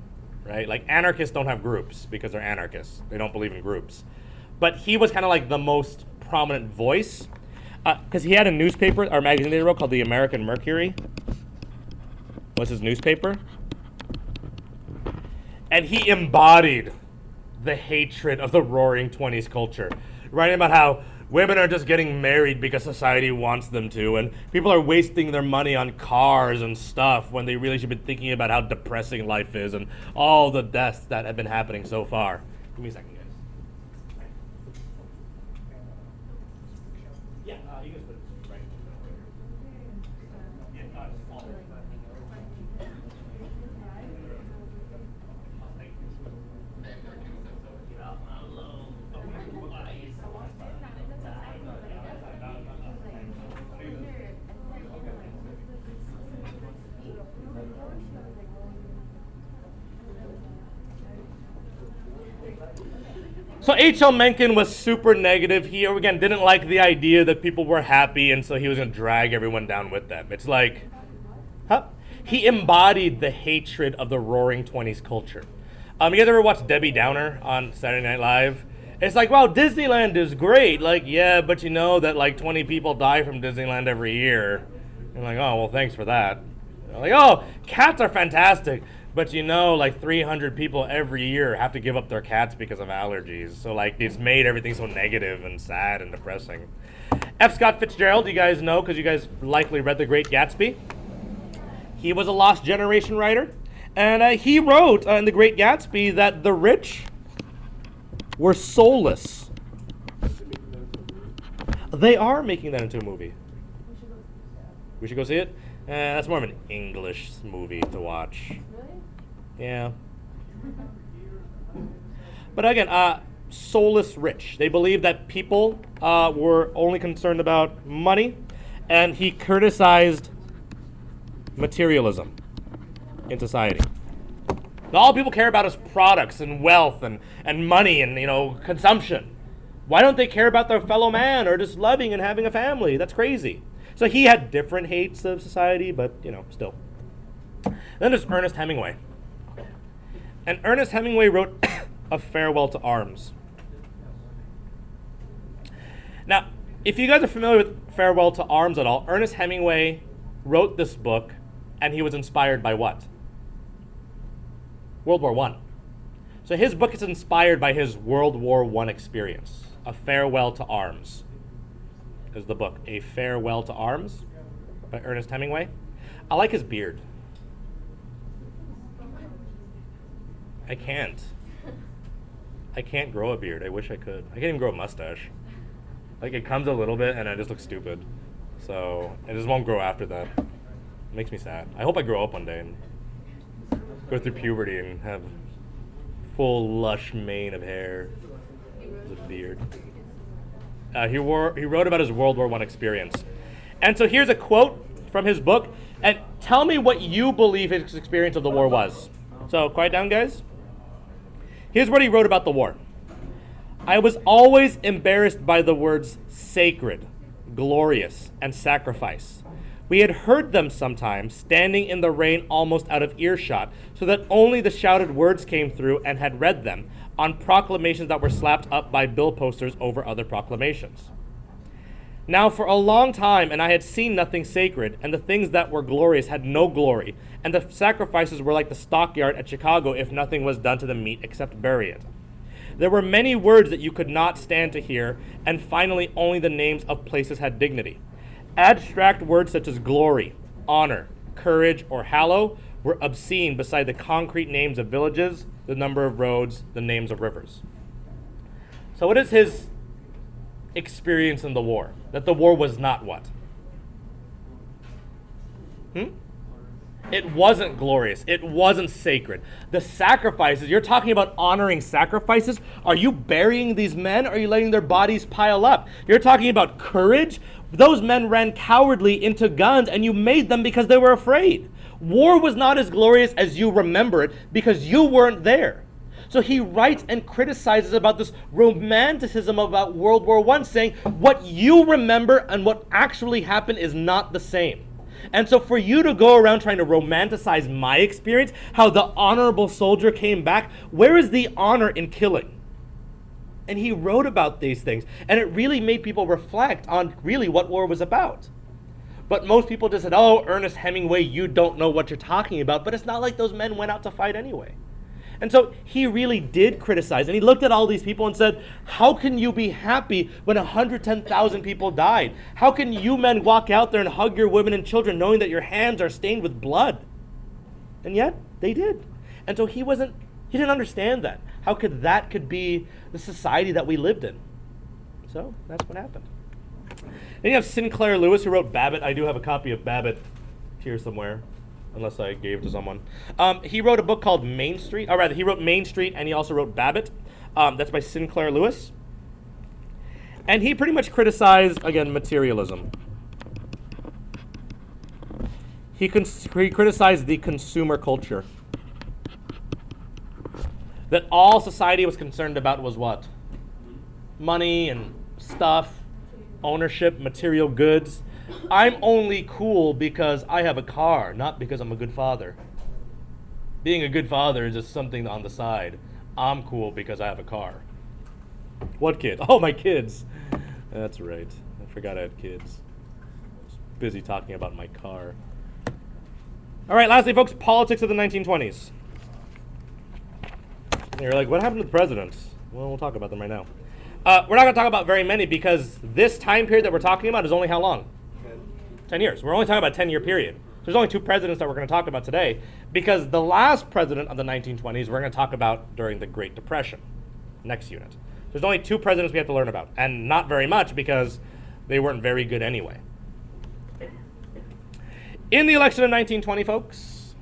right? Anarchists don't have groups because they're anarchists. They don't believe in groups. But he was kind of the most prominent voice because he had a newspaper or magazine they wrote called the American Mercury. Was his newspaper. And he embodied the hatred of the Roaring Twenties culture, writing about how women are just getting married because society wants them to, and people are wasting their money on cars and stuff when they really should be thinking about how depressing life is and all the deaths that have been happening so far. Give me a second, guys. Yeah, you can put it right. So H.L. Mencken was super negative. He, again, didn't like the idea that people were happy, and so he was going to drag everyone down with them. It's like, huh? He embodied the hatred of the Roaring Twenties culture. You guys ever watch Debbie Downer on Saturday Night Live? It's like, wow, Disneyland is great. Like, yeah, but you know that like 20 people die from Disneyland every year. And like, oh, well, thanks for that. Like, oh, cats are fantastic. But you know, like 300 people every year have to give up their cats because of allergies. So like, it's made everything so negative and sad and depressing. F. Scott Fitzgerald, you guys know because you guys likely read The Great Gatsby. He was a Lost Generation writer. And he wrote in The Great Gatsby that the rich were soulless. They are making that into a movie. We should go see it? That's more of an English movie to watch. Really? Yeah. But again, soulless rich. They believed that people were only concerned about money, and he criticized materialism in society. All people care about is products and wealth and money and, you know, consumption. Why don't they care about their fellow man or just loving and having a family? That's crazy. So he had different hates of society, but, you know, still. Then there's Ernest Hemingway. And Ernest Hemingway wrote A Farewell to Arms. Now, if you guys are familiar with Farewell to Arms at all, Ernest Hemingway wrote this book, and he was inspired by what? World War I. So his book is inspired by his World War I experience. A Farewell to Arms is the book. A Farewell to Arms by Ernest Hemingway. I like his beard. I can't grow a beard. I wish I could. I can't even grow a mustache. Like, it comes a little bit and I just look stupid. So I just won't grow after that. It makes me sad. I hope I grow up one day and go through puberty and have full lush mane of hair with a beard. He wrote about his World War I experience. And so here's a quote from his book, and tell me what you believe his experience of the war was. So quiet down, guys. Here's what he wrote about the war. I was always embarrassed by the words sacred, glorious, and sacrifice. We had heard them sometimes, standing in the rain almost out of earshot, so that only the shouted words came through, and had read them on proclamations that were slapped up by bill posters over other proclamations. Now for a long time, and I had seen nothing sacred, and the things that were glorious had no glory, and the sacrifices were like the stockyard at Chicago if nothing was done to the meat except bury it. There were many words that you could not stand to hear, and finally only the names of places had dignity. Abstract words such as glory, honor, courage, or hallow were obscene beside the concrete names of villages, the number of roads, the names of rivers. So what is his experience in the war? That the war was not what? It wasn't glorious. It wasn't sacred. The sacrifices, you're talking about honoring sacrifices. Are you burying these men, or are you letting their bodies pile up? You're talking about courage. Those men ran cowardly into guns, and you made them because they were afraid. War was not as glorious as you remember it because you weren't there. So he writes and criticizes about this romanticism about World War I, saying what you remember and what actually happened is not the same. And so for you to go around trying to romanticize my experience, how the honorable soldier came back, where is the honor in killing? And he wrote about these things, and it really made people reflect on really what war was about. But most people just said, oh, Ernest Hemingway, you don't know what you're talking about, but it's not like those men went out to fight anyway. And so he really did criticize, and he looked at all these people and said, how can you be happy when 110,000 people died? How can you men walk out there and hug your women and children knowing that your hands are stained with blood? And yet, they did. And so he didn't understand that. How could that be the society that we lived in? So that's what happened. Then you have Sinclair Lewis, who wrote Babbitt. I do have a copy of Babbitt here somewhere, unless I gave it to someone. He wrote a book called Main Street. Or rather, he wrote Main Street, and he also wrote Babbitt. That's by Sinclair Lewis. And he pretty much criticized, again, materialism. He criticized the consumer culture. That all society was concerned about was what? money and stuff, ownership, material goods. I'm only cool because I have a car, not because I'm a good father. Being a good father is just something on the side. I'm cool because I have a car. What kid? Oh, my kids. That's right. I forgot I had kids. I was busy talking about my car. All right, lastly, folks, politics of the 1920s. And you're like, what happened to the presidents? Well, we'll talk about them right now. We're not going to talk about very many because this time period that we're talking about is only how long? 10 years. We're only talking about a 10-year period. There's only 2 presidents that we're going to talk about today because the last president of the 1920s we're going to talk about during the Great Depression, next unit. There's only 2 presidents we have to learn about, and not very much because they weren't very good anyway. In the election of 1920, folks,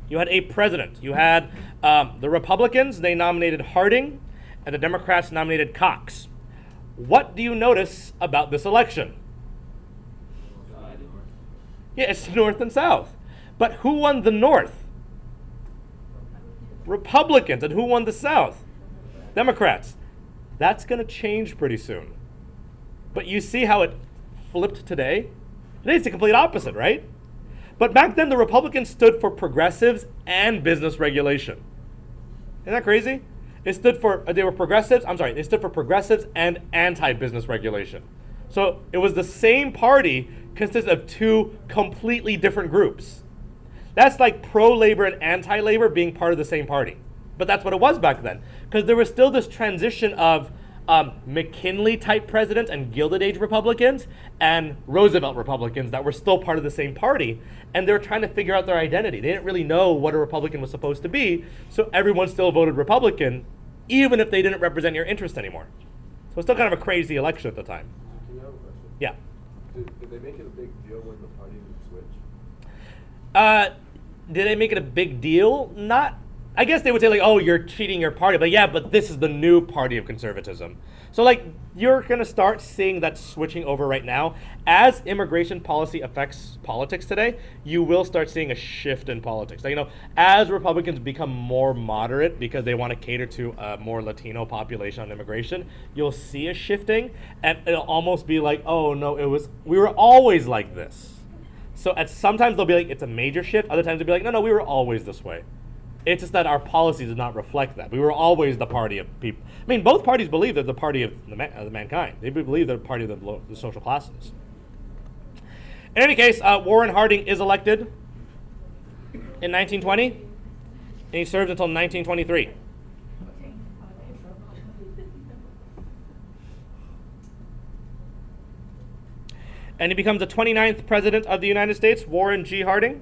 you had a president. You had the Republicans, they nominated Harding, and the Democrats nominated Cox. What do you notice about this election? Yeah, it's North and South. But who won the North? Republicans. And who won the South? Democrats. That's going to change pretty soon. But you see how it flipped today? Today it's the complete opposite, right? But back then the Republicans stood for progressives and business regulation. Isn't that crazy? They stood for progressives and anti-business regulation. So it was the same party consisted of 2 completely different groups. That's like pro-labor and anti-labor being part of the same party. But that's what it was back then. Because there was still this transition of McKinley-type presidents and Gilded Age Republicans and Roosevelt Republicans that were still part of the same party. And they were trying to figure out their identity. They didn't really know what a Republican was supposed to be. So everyone still voted Republican, even if they didn't represent your interest anymore. So it's still kind of a crazy election at the time. Can you have a question? Yeah. Did they make it a big deal when the party would switch? Did they make it a big deal? Not. I guess they would say like, oh, you're cheating your party. But yeah, but this is the new party of conservatism. So like, you're going to start seeing that switching over right now. As immigration policy affects politics today, you will start seeing a shift in politics. Now, as Republicans become more moderate because they want to cater to a more Latino population on immigration, you'll see a shifting, and it'll almost be like, oh no, we were always like this. So sometimes they'll be like, it's a major shift. Other times they'll be like, no, we were always this way. It's just that our policies did not reflect that. We were always the party of people. I mean, both parties believe they're the party of the mankind. They believe they're the party of the social classes. In any case, Warren Harding is elected in 1920, and he served until 1923. And he becomes the 29th president of the United States, Warren G. Harding.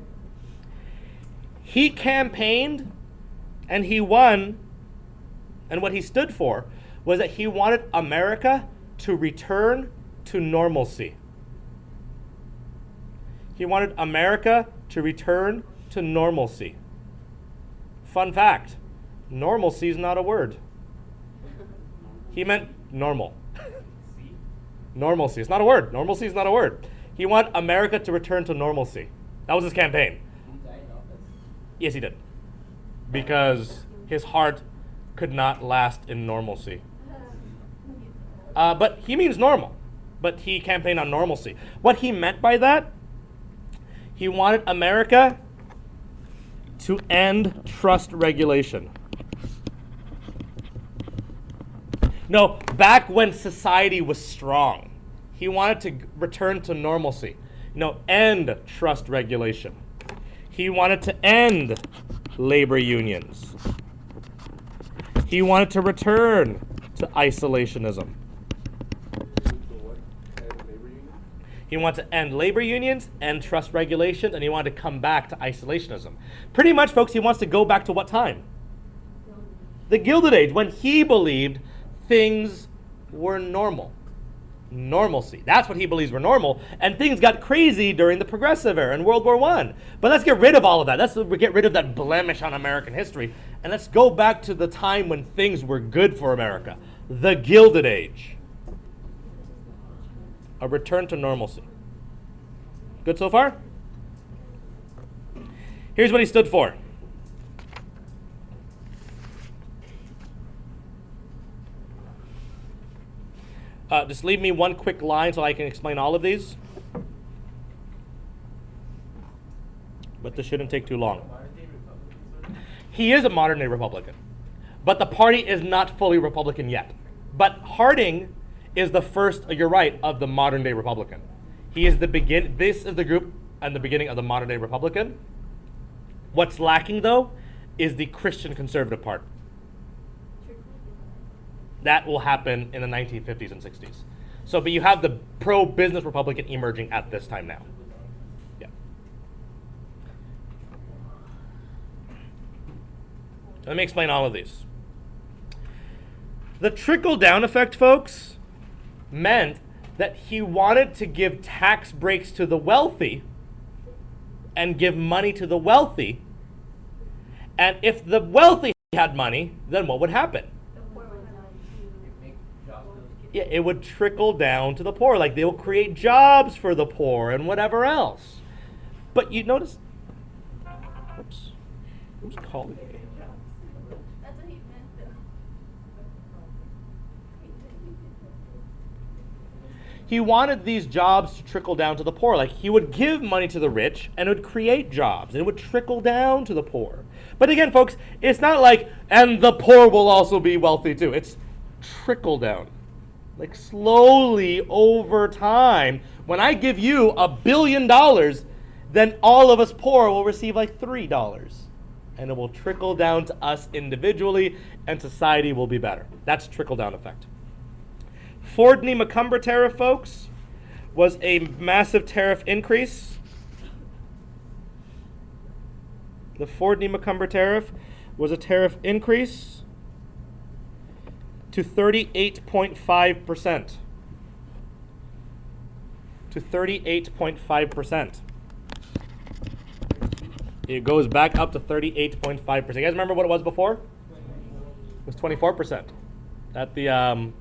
He campaigned and he won, and what he stood for was that he wanted America to return to normalcy. He wanted America to return to normalcy. Fun fact, normalcy is not a word. He meant normal. Normalcy, it's not a word. Normalcy is not a word. He wanted America to return to normalcy. That was his campaign. Yes, he did. Because his heart could not last in normalcy. But he means normal. But he campaigned on normalcy. What he meant by that, he wanted America to end trust regulation. No, back when society was strong, he wanted to return to normalcy. End trust regulation. He wanted to end labor unions. He wanted to return to isolationism. He wanted to end labor unions, end trust regulations, and he wanted to come back to isolationism. Pretty much, folks, he wants to go back to what time? The Gilded Age, when he believed things were normal. Normalcy. That's what he believes were normal. And things got crazy during the Progressive Era in World War I. But let's get rid of all of that. Let's get rid of that blemish on American history. And let's go back to the time when things were good for America. The Gilded Age. A return to normalcy. Good so far? Here's what he stood for. Just leave me one quick line so I can explain all of these. But this shouldn't take too long. He is a modern day Republican. But the party is not fully Republican yet. But Harding is the first, you're right, of the modern day Republican. He is this is the group and the beginning of the modern day Republican. What's lacking, though, is the Christian conservative part. That will happen in the 1950s and 60s. So, but you have the pro-business Republican emerging at this time now. Yeah. Let me explain all of these. The trickle-down effect, folks, meant that he wanted to give tax breaks to the wealthy and give money to the wealthy. And if the wealthy had money, then what would happen? Yeah, it would trickle down to the poor. Like, they will create jobs for the poor and whatever else. But you notice, oops, who's calling me? That's what he meant, though. He wanted these jobs to trickle down to the poor. Like, he would give money to the rich and it would create jobs and it would trickle down to the poor. But again, folks, it's not like, and the poor will also be wealthy too. It's trickle down. Like, slowly over time, when I give you $1 billion, then all of us poor will receive like $3. And it will trickle down to us individually and society will be better. That's trickle down effect. Fordney-McCumber tariff, folks, was a massive tariff increase. The Fordney-McCumber tariff was a tariff increase to 38.5%. To 38.5%. It goes back up to 38.5%. You guys remember what it was before? It was 24%. At the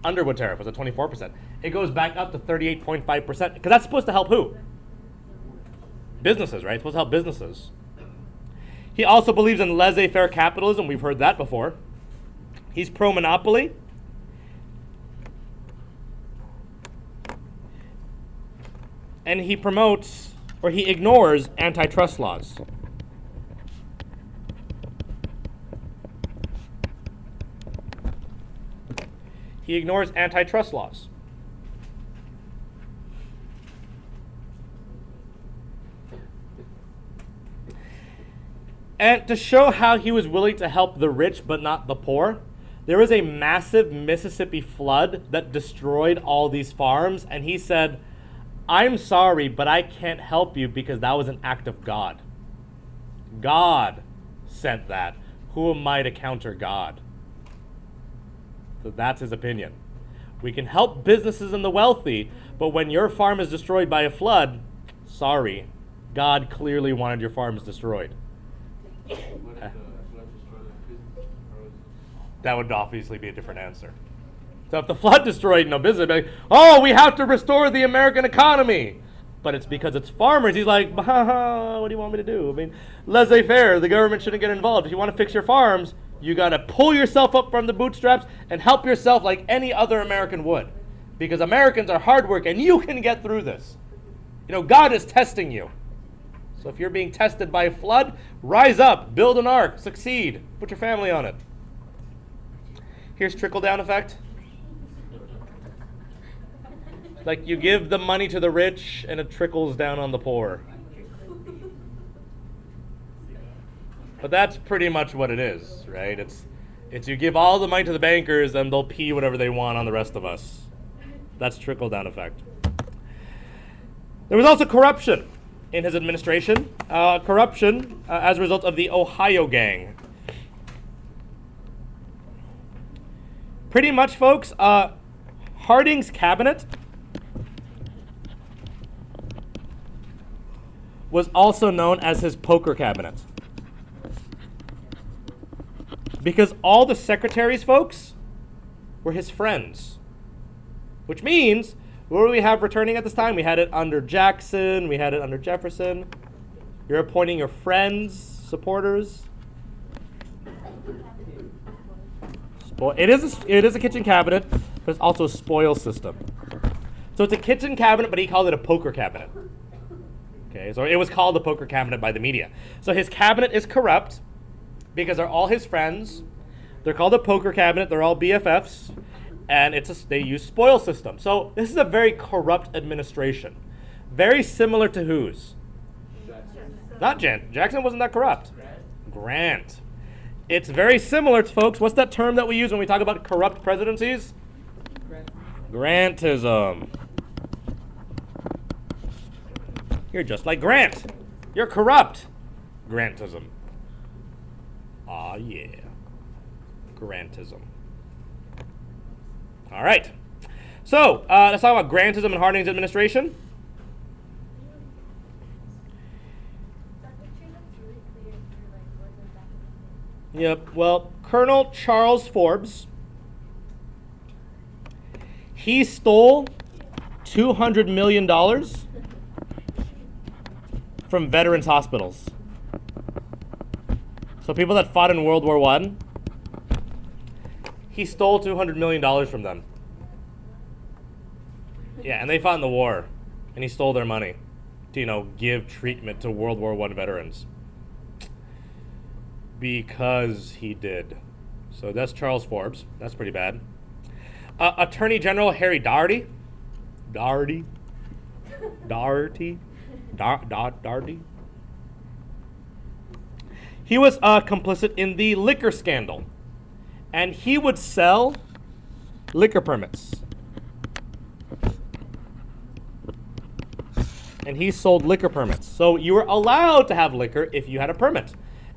Underwood tariff was at 24%. It goes back up to 38.5% because that's supposed to help who? Businesses, right? It's supposed to help businesses. He also believes in laissez-faire capitalism. We've heard that before. He's pro-monopoly. And he promotes, or he ignores, antitrust laws. He ignores antitrust laws. And to show how he was willing to help the rich but not the poor, there was a massive Mississippi flood that destroyed all these farms, and he said, I'm sorry, but I can't help you because that was an act of God. God sent that. Who am I to counter God? So that's his opinion. We can help businesses and the wealthy, but when your farm is destroyed by a flood, sorry, God clearly wanted your farms destroyed. That would obviously be a different answer. So if the flood destroyed no business, it'd be like, oh, we have to restore the American economy. But it's because it's farmers. He's like, what do you want me to do? I mean, laissez-faire, the government shouldn't get involved. If you want to fix your farms, you got to pull yourself up from the bootstraps and help yourself like any other American would. Because Americans are hard work and you can get through this. You know, God is testing you. So if you're being tested by a flood, rise up, build an ark, succeed, put your family on it. Here's trickle-down effect. Like you give the money to the rich and it trickles down on the poor. But that's pretty much what it is, right? It's you give all the money to the bankers and they'll pee whatever they want on the rest of us. That's trickle-down effect. There was also corruption in his administration. Corruption as a result of the Ohio gang. Pretty much, folks, Harding's cabinet was also known as his poker cabinet. Because all the secretaries, folks, were his friends. Which means, what do we have returning at this time? We had it under Jackson, we had it under Jefferson. You're appointing your friends, supporters. It is a kitchen cabinet, but There's also a spoil system. So it's a kitchen cabinet, but he called it a poker cabinet. Okay, so it was called the poker cabinet by the media. So his cabinet is corrupt because they're all his friends. They're called a poker cabinet. They're all BFFs, and they use spoil system. So this is a very corrupt administration, very similar to whose? Not Jackson wasn't that corrupt. Grant. It's very similar to, folks. What's that term that we use when we talk about corrupt presidencies? Grantism. You're just like Grant. You're corrupt. Grantism. Aw, yeah. Grantism. All right. So, let's talk about Grantism and Harding's administration. Yep. Well, Colonel Charles Forbes, he stole $200 million from veterans' hospitals. So people that fought in World War I, he stole $200 million from them. Yeah, and they fought in the war, and he stole their money to, give treatment to World War I veterans. Because he did. So that's Charles Forbes. That's pretty bad. Attorney General Harry Daugherty. Daugherty. He was complicit in the liquor scandal. And he would sell liquor permits. And he sold liquor permits. So you were allowed to have liquor if you had a permit.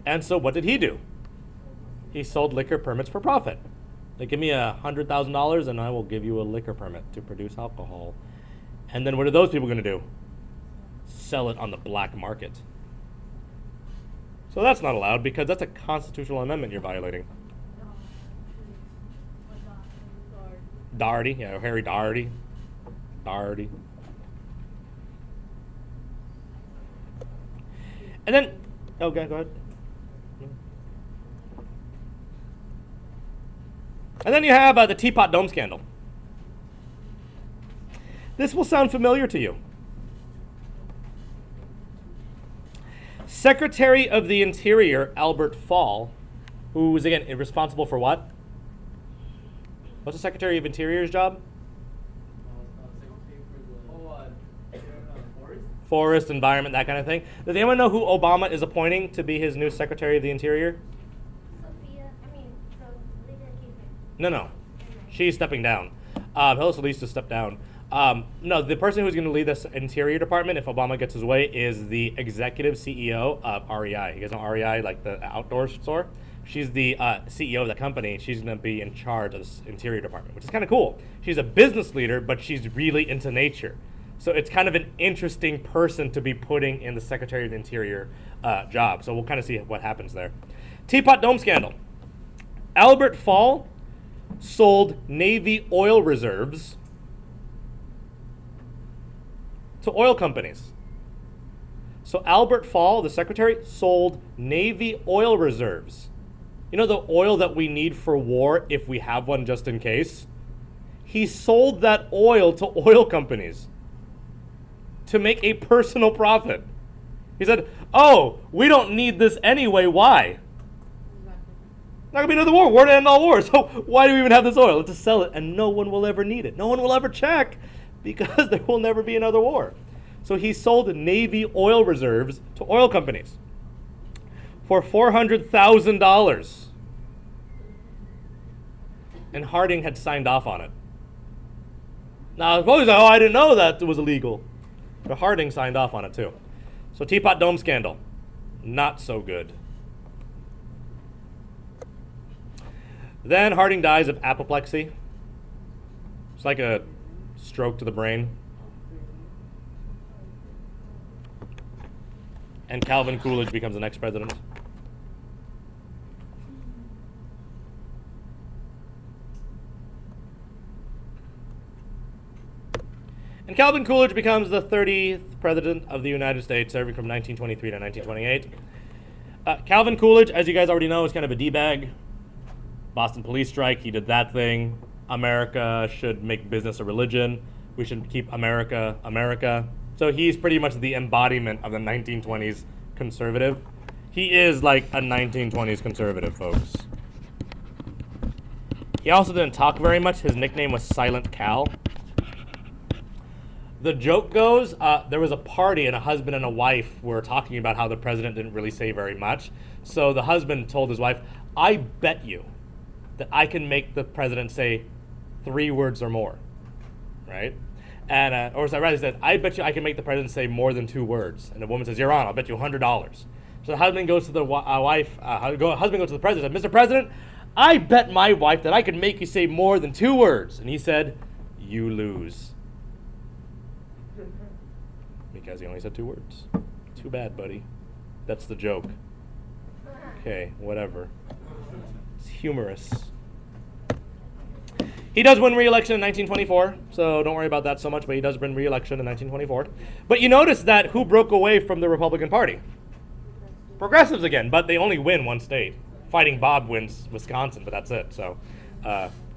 And so what did he do? He sold liquor permits for profit. They give me $100,000 and I will give you a liquor permit to produce alcohol. And then what are those people going to do? Sell it on the black market. So that's not allowed because that's a constitutional amendment you're violating. Daugherty, yeah, Harry Daugherty. Daugherty. And then, okay, go ahead. And then you have the Teapot Dome scandal. This will sound familiar to you. Secretary of the Interior, Albert Fall, who was, again, responsible for what? What's the Secretary of Interior's job? Forest, environment, that kind of thing. Does anyone know who Obama is appointing to be his new Secretary of the Interior? No. She's stepping down. He'll at least to step down. No, the person who's going to lead this Interior Department, if Obama gets his way, is the executive CEO of REI. You guys know REI, like the outdoor store? She's the CEO of the company. She's going to be in charge of this Interior Department, which is kind of cool. She's a business leader, but she's really into nature. So it's kind of an interesting person to be putting in the Secretary of the Interior job. So we'll kind of see what happens there. Teapot Dome scandal. Albert Fall sold Navy oil reserves to oil companies. So Albert Fall, the secretary, sold Navy oil reserves. You know the oil that we need for war if we have one just in case? He sold that oil to oil companies to make a personal profit. He said, oh, we don't need this anyway, why? Not going to be another war. War to end all wars. So why do we even have this oil? Let's just sell it, and no one will ever need it. No one will ever check because there will never be another war. So he sold Navy oil reserves to oil companies for $400,000. And Harding had signed off on it. Now, suppose, I didn't know that it was illegal. But Harding signed off on it too. So Teapot Dome scandal, not so good. Then Harding dies of apoplexy. It's like a stroke to the brain. And Calvin Coolidge becomes the next president. And Calvin Coolidge becomes the 30th president of the United States, serving from 1923 to 1928. Calvin Coolidge, as you guys already know, is kind of a D-bag. Boston police strike, he did that thing. America should make business a religion. We should keep America, America. So he's pretty much the embodiment of the 1920s conservative. He is like a 1920s conservative, folks. He also didn't talk very much. His nickname was Silent Cal. The joke goes, there was a party and a husband and a wife were talking about how the president didn't really say very much. So the husband told his wife, I bet you that I can make the president say 3 words or more, right? And, or rather, he said, I bet you I can make the president say more than 2 words. And the woman says, you're on, I'll bet you $100. So the husband goes to the husband goes to the president and says, Mr. President, I bet my wife that I could make you say more than 2 words. And he said, you lose. Because he only said 2 words. Too bad, buddy. That's the joke. Okay, whatever. It's humorous. He does win re-election in 1924, so don't worry about that so much, but he does win re-election in 1924. But you notice that who broke away from the Republican Party? Progressives again, but they only win 1 state. Fighting Bob wins Wisconsin, but that's it, so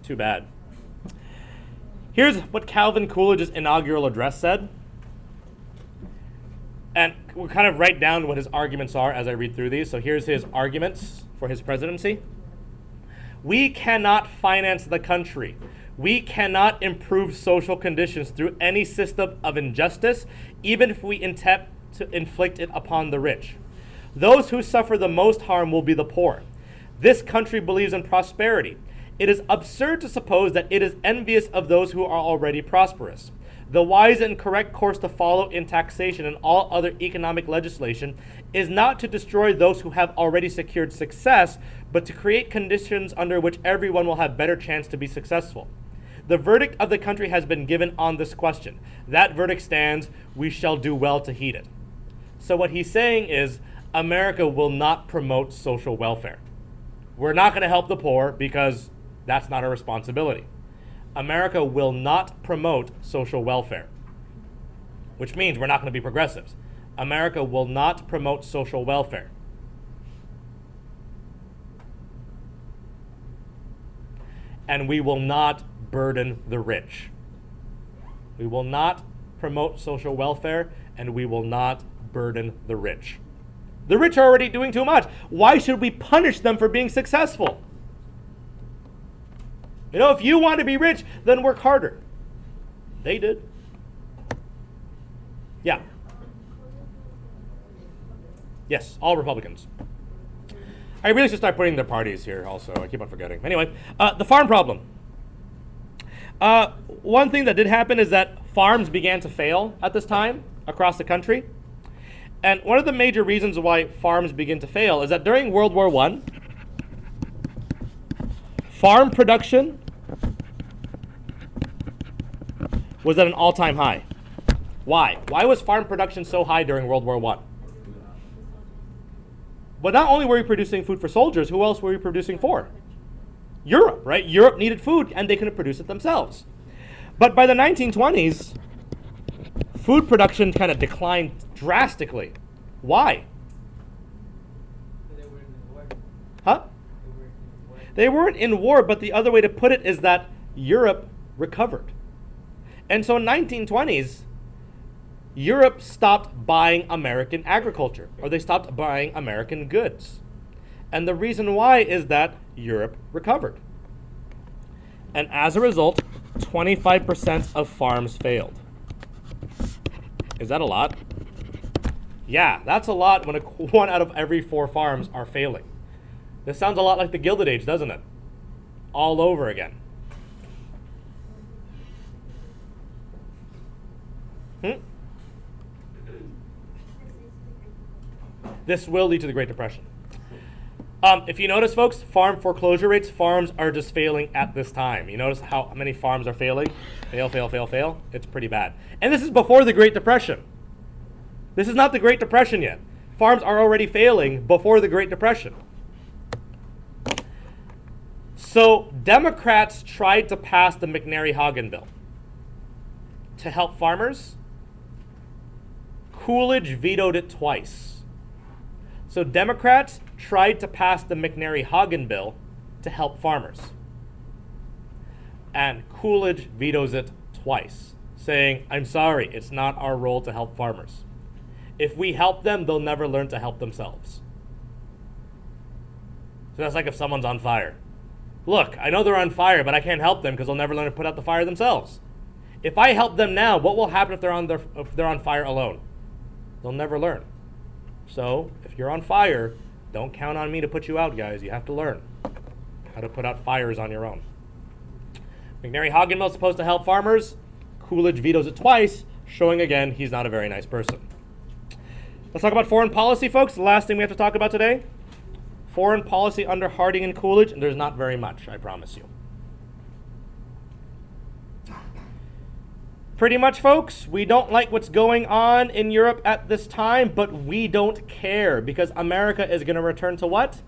too bad. Here's what Calvin Coolidge's inaugural address said. And we'll kind of write down what his arguments are as I read through these. So here's his arguments for his presidency. We cannot finance the country. We cannot improve social conditions through any system of injustice, even if we attempt to inflict it upon the rich. Those who suffer the most harm will be the poor. This country believes in prosperity. It is absurd to suppose that it is envious of those who are already prosperous. The wise and correct course to follow in taxation and all other economic legislation is not to destroy those who have already secured success, but to create conditions under which everyone will have better chance to be successful. The verdict of the country has been given on this question. That verdict stands. We shall do well to heed it. So what he's saying is America will not promote social welfare. We're not going to help the poor because that's not our responsibility. America will not promote social welfare, which means we're not going to be progressives. America will not promote social welfare. And we will not burden the rich. We will not promote social welfare, and we will not burden the rich. The rich are already doing too much. Why should we punish them for being successful? You know, if you want to be rich, then work harder. They did. Yeah. Yes, all Republicans. I really should start putting their parties here also. I keep on forgetting. Anyway, the farm problem. One thing that did happen is that farms began to fail at this time across the country. And one of the major reasons why farms begin to fail is that during World War I, farm production was at an all-time high. Why? Why was farm production so high during World War I? But not only were we producing food for soldiers, who else were we producing for? Europe, right? Europe needed food, and they couldn't produce it themselves. But by the 1920s, food production kind of declined drastically. Why? Huh? They weren't in war, but the other way to put it is that Europe recovered. And so in 1920s, Europe stopped buying American agriculture, or they stopped buying American goods. And the reason why is that Europe recovered. And as a result, 25% of farms failed. Is that a lot? Yeah, that's a lot when 1 out of every 4 farms are failing. This sounds a lot like the Gilded Age, doesn't it? All over again. This will lead to the Great Depression. If you notice, folks, farm foreclosure rates, farms are just failing at this time. You notice how many farms are failing? Fail, fail, fail, fail. It's pretty bad. And this is before the Great Depression. This is not the Great Depression yet. Farms are already failing before the Great Depression. So Democrats tried to pass the McNary-Hagen bill to help farmers. Coolidge vetoed it twice. So Democrats tried to pass the McNary-Hagen bill to help farmers. And Coolidge vetoes it twice, saying, I'm sorry, it's not our role to help farmers. If we help them, they'll never learn to help themselves. So that's like if someone's on fire. Look, I know they're on fire, but I can't help them because they'll never learn to put out the fire themselves. If I help them now, what will happen if they're on fire alone? They'll never learn. So if you're on fire, don't count on me to put you out, guys. You have to learn how to put out fires on your own. McNary Hoggenmill's supposed to help farmers. Coolidge vetoes it twice, showing again he's not a very nice person. Let's talk about foreign policy, folks. The last thing we have to talk about today. Foreign policy under Harding and Coolidge, and there's not very much, I promise you. Pretty much, folks, we don't like what's going on in Europe at this time, but we don't care because America is going to return to what?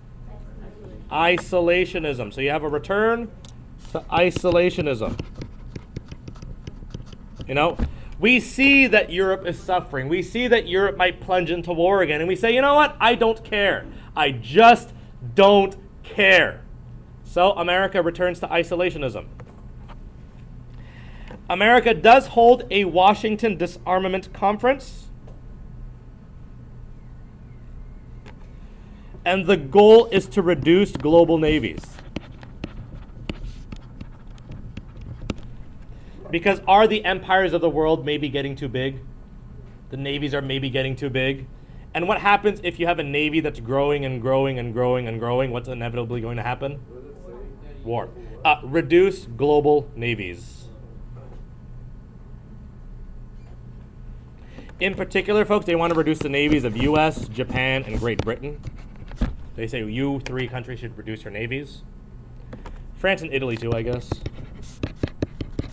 Isolationism. So you have a return to isolationism. You know, we see that Europe is suffering. We see that Europe might plunge into war again, and we say, you know what? I don't care. I just don't care. So America returns to isolationism. America does hold a Washington Disarmament Conference. And the goal is to reduce global navies. Because are the empires of the world maybe getting too big? The navies are maybe getting too big. And what happens if you have a navy that's growing and growing and growing and growing? What's inevitably going to happen? What does it say? War. Reduce global navies. In particular, folks, they want to reduce the navies of U.S., Japan, and Great Britain. They say you three countries should reduce your navies. France and Italy too, I guess.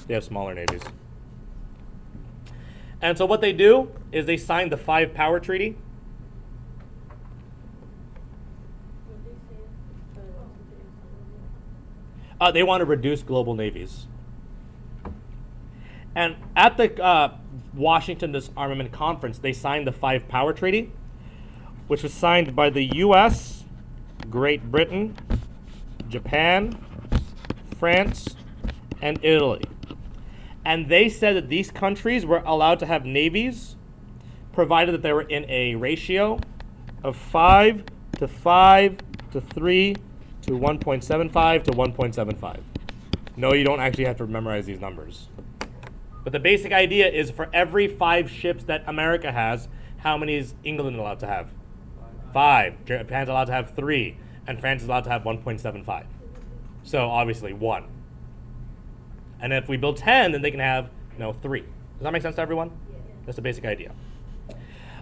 They have smaller navies. And so what they do is they sign the 5-Power Treaty. They want to reduce global navies. And at the Washington Disarmament Conference, they signed the 5-Power Treaty, which was signed by the U.S., Great Britain, Japan, France, and Italy. And they said that these countries were allowed to have navies, provided that they were in a ratio of 5 to 5 to 3 to 1.75 to 1.75. No, you don't actually have to memorize these numbers. But the basic idea is for every 5 ships that America has, how many is England allowed to have? 5. Japan's allowed to have 3. And France is allowed to have 1.75. So obviously 1. And if we build 10, then they can have 3. Does that make sense to everyone? Yeah. That's the basic idea.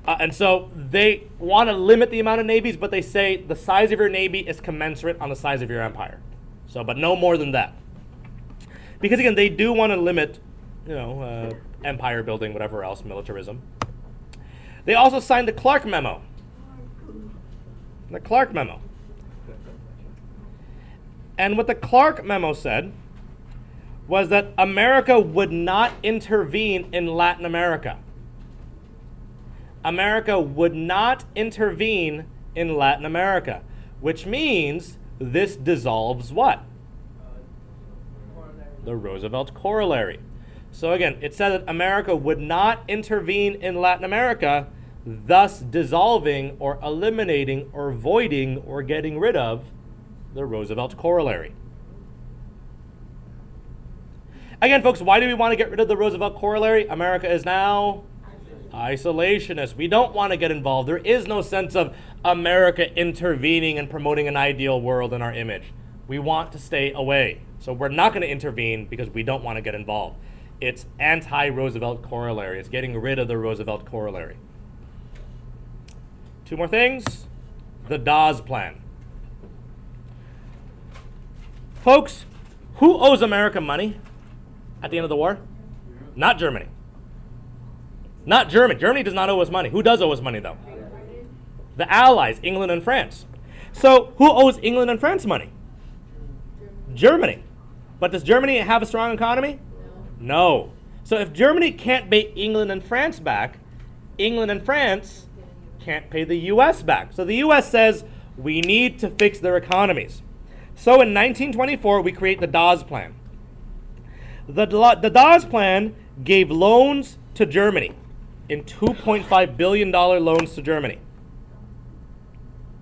And so they want to limit the amount of navies, but they say the size of your navy is commensurate on the size of your empire. So, but no more than that. Because again, they do want to limit empire building, whatever else, militarism. They also signed the Clark Memo. The Clark Memo. And what the Clark Memo said was that America would not intervene in Latin America. America would not intervene in Latin America, which means this dissolves what? The Roosevelt Corollary. So again, it said that America would not intervene in Latin America, thus dissolving or eliminating or voiding or getting rid of the Roosevelt Corollary. Again, folks, why do we want to get rid of the Roosevelt Corollary? America is now isolationist. We don't want to get involved. There is no sense of America intervening and promoting an ideal world in our image. We want to stay away. So we're not going to intervene because we don't want to get involved. It's anti-Roosevelt Corollary. It's getting rid of the Roosevelt Corollary. 2 more things. The Dawes Plan. Folks, who owes America money at the end of the war? Not Germany. Not Germany. Germany does not owe us money. Who does owe us money, though? The Allies, England and France. So who owes England and France money? Germany. But does Germany have a strong economy? No. So if Germany can't pay England and France back, England and France can't pay the U.S. back. So the U.S. says we need to fix their economies. So in 1924, we create the Dawes Plan. The Dawes Plan gave loans to Germany in $2.5 billion loans to Germany.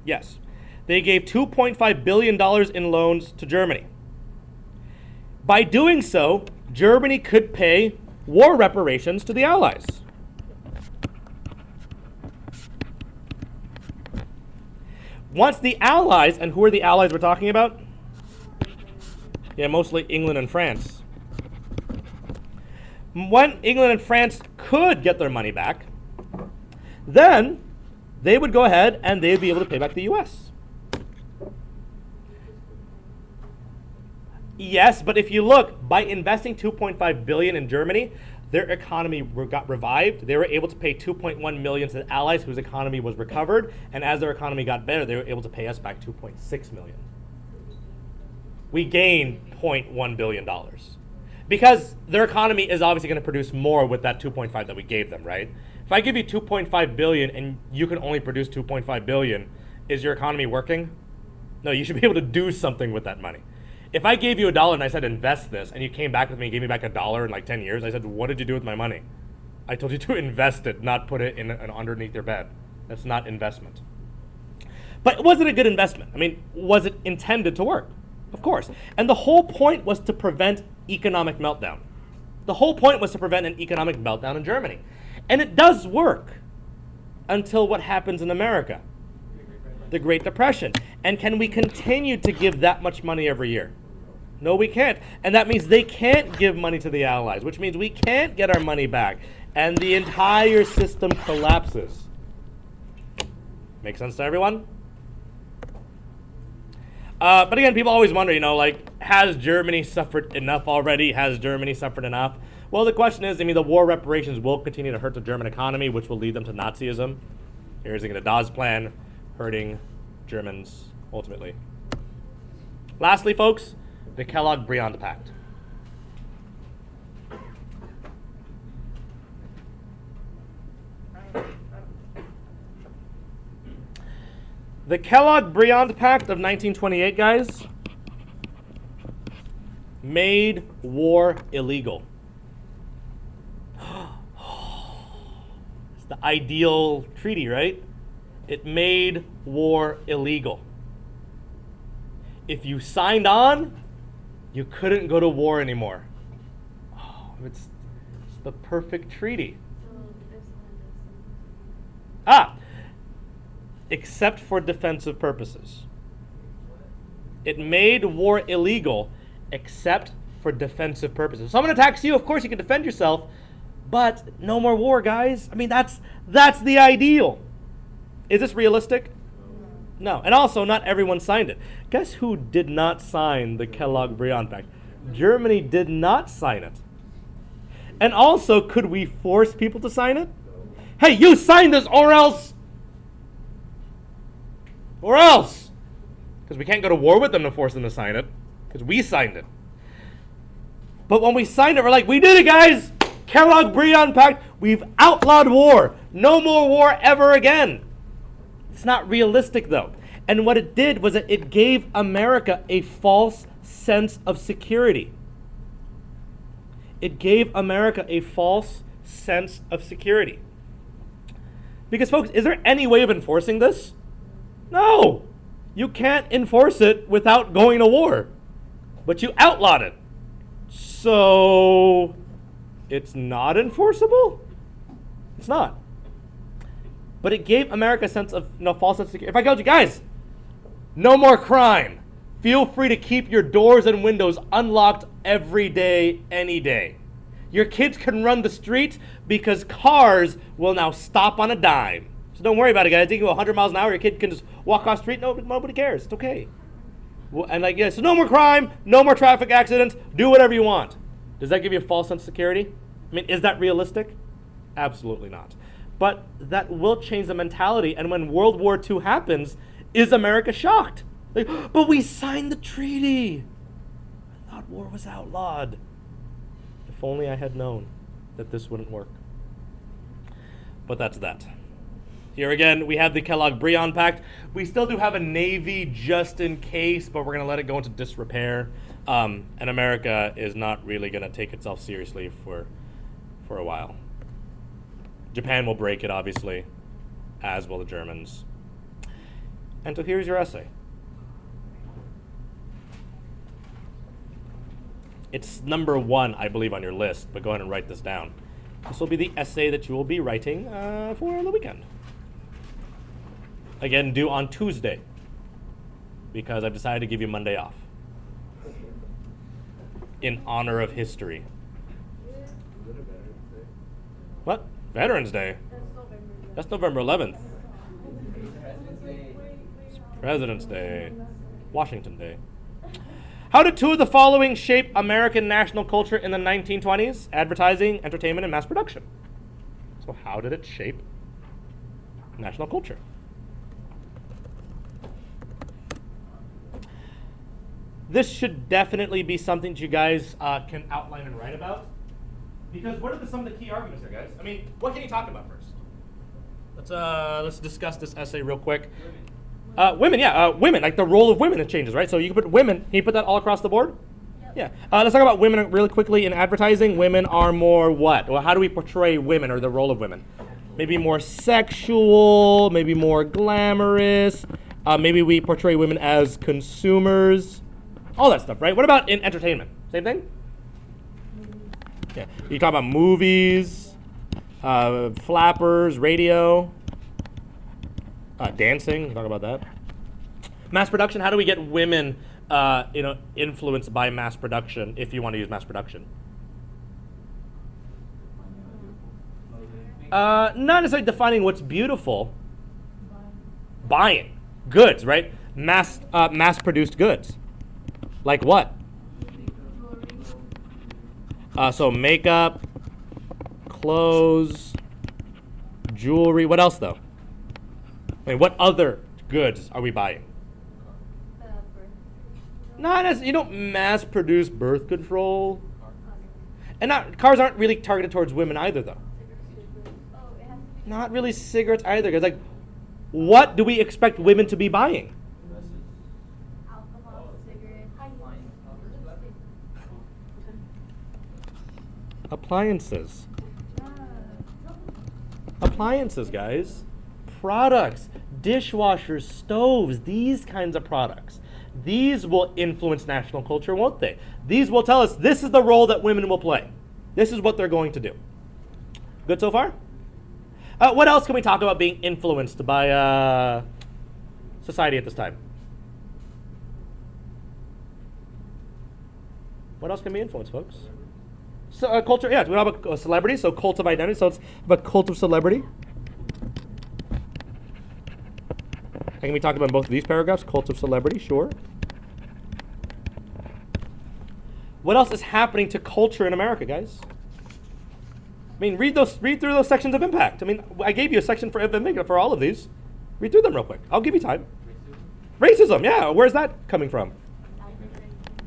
Yes. They gave $2.5 billion in loans to Germany. By doing so, Germany could pay war reparations to the Allies. Once the Allies, and who are the Allies we're talking about? Yeah, mostly England and France. When England and France could get their money back, then they would go ahead and they'd be able to pay back the U.S. Yes, but if you look, by investing $2.5 billion in Germany, their economy got revived. They were able to pay $2.1 million to the Allies, whose economy was recovered, and as their economy got better, they were able to pay us back $2.6 million. We gained $0.1 billion. Because their economy is obviously going to produce more with that 2.5 that we gave them, right? If I give you 2.5 billion and you can only produce 2.5 billion, is your economy working? No, you should be able to do something with that money. If I gave you $1 and I said invest this, and you came back with me and gave me back $1 in like 10 years, I said, what did you do with my money? I told you to invest it, not put it in underneath your bed. That's not investment. But was it a good investment? I mean, was it intended to work? Of course. And the whole point was to prevent economic meltdown. The whole point was to prevent an economic meltdown in Germany. And it does work until what happens in America? The Great Depression. And can we continue to give that much money every year? No, we can't. And that means they can't give money to the Allies, which means we can't get our money back. And the entire system collapses. Make sense to everyone? But again, people always wonder, has Germany suffered enough already? Has Germany suffered enough? Well, the question is, the war reparations will continue to hurt the German economy, which will lead them to Nazism. Here's the Dawes Plan, hurting Germans ultimately. Lastly, folks, the Kellogg-Briand Pact. The Kellogg-Briand Pact of 1928, guys, made war illegal. It's the ideal treaty, right? It made war illegal. If you signed on, you couldn't go to war anymore. Oh, it's the perfect treaty. Except for defensive purposes. It made war illegal except for defensive purposes. If someone attacks you, of course you can defend yourself, but no more war, guys. That's the ideal. Is this realistic? No. And also, not everyone signed it. Guess who did not sign the Kellogg-Briand Pact? Germany did not sign it. And also, could we force people to sign it? Hey, you sign this or else! Or else! Because we can't go to war with them to force them to sign it. Because we signed it. But when we signed it, we're like, we did it, guys! Kellogg-Briand Pact, we've outlawed war. No more war ever again. It's not realistic, though. And what it did was that it gave America a false sense of security. It gave America a false sense of security. Because, folks, is there any way of enforcing this? No! You can't enforce it without going to war. But you outlawed it. So, it's not enforceable? It's not. But it gave America a sense of, false sense of security. If I told you, guys, no more crime. Feel free to keep your doors and windows unlocked every day, any day. Your kids can run the streets because cars will now stop on a dime. So don't worry about it, guys. They can go 100 miles an hour. Your kid can just walk across the street. Nobody cares. It's okay. Well, and so no more crime, no more traffic accidents. Do whatever you want. Does that give you a false sense of security? Is that realistic? Absolutely not. But that will change the mentality. And when World War II happens, is America shocked? But we signed the treaty. I thought war was outlawed. If only I had known that this wouldn't work. But that's that. Here again, we have the Kellogg-Briand Pact. We still do have a Navy just in case, but we're going to let it go into disrepair. And America is not really going to take itself seriously for a while. Japan will break it, obviously, as will the Germans. And so here's your essay. It's number 1, I believe, on your list, but go ahead and write this down. This will be the essay that you will be writing for the weekend. Again, due on Tuesday, because I've decided to give you Monday off in honor of history. What? Veterans Day? That's November 11th. President's Day. Washington Day. How did 2 of the following shape American national culture in the 1920s? Advertising, entertainment, and mass production. So how did it shape national culture? This should definitely be something that you guys can outline and write about. Because what are some of the key arguments here, guys? I mean, what can you talk about first? Let's discuss this essay real quick. Women, like the role of women, it changes, right? So you can put women, can you put that all across the board? Yep. Yeah. Let's talk about women really quickly in advertising. Women are more what? Well, how do we portray women or the role of women? Maybe more sexual, maybe more glamorous. Maybe we portray women as consumers. All that stuff, right? What about in entertainment? Same thing? Yeah. You talk about movies, flappers, radio. Dancing, talk about that. Mass production, how do we get women influenced by mass production, if you want to use mass production? Not necessarily defining what's beautiful. Buying goods, right? Mass-produced goods. Like what? So makeup, clothes, jewelry. What else, though? I mean, what other goods are we buying? Not as you don't mass produce birth control, and cars aren't really targeted towards women either, though. Not really cigarettes either, because like, what do we expect women to be buying? Alcohol, cigarettes, Appliances. Appliances, guys. Products, dishwashers, stoves, these kinds of products. These will influence national culture, won't they? These will tell us this is the role that women will play. This is what they're going to do. Good so far? What else can we talk about being influenced by society at this time? What else can be influenced, folks? So culture, yeah, we have a celebrity, so cult of identity. So it's about cult of celebrity. And we talked about both of these paragraphs, cult of celebrity, sure. What else is happening to culture in America, guys? I mean, read through those sections of impact. I mean, I gave you a section for all of these. Read through them real quick. I'll give you time. Racism, yeah. Where's that coming from?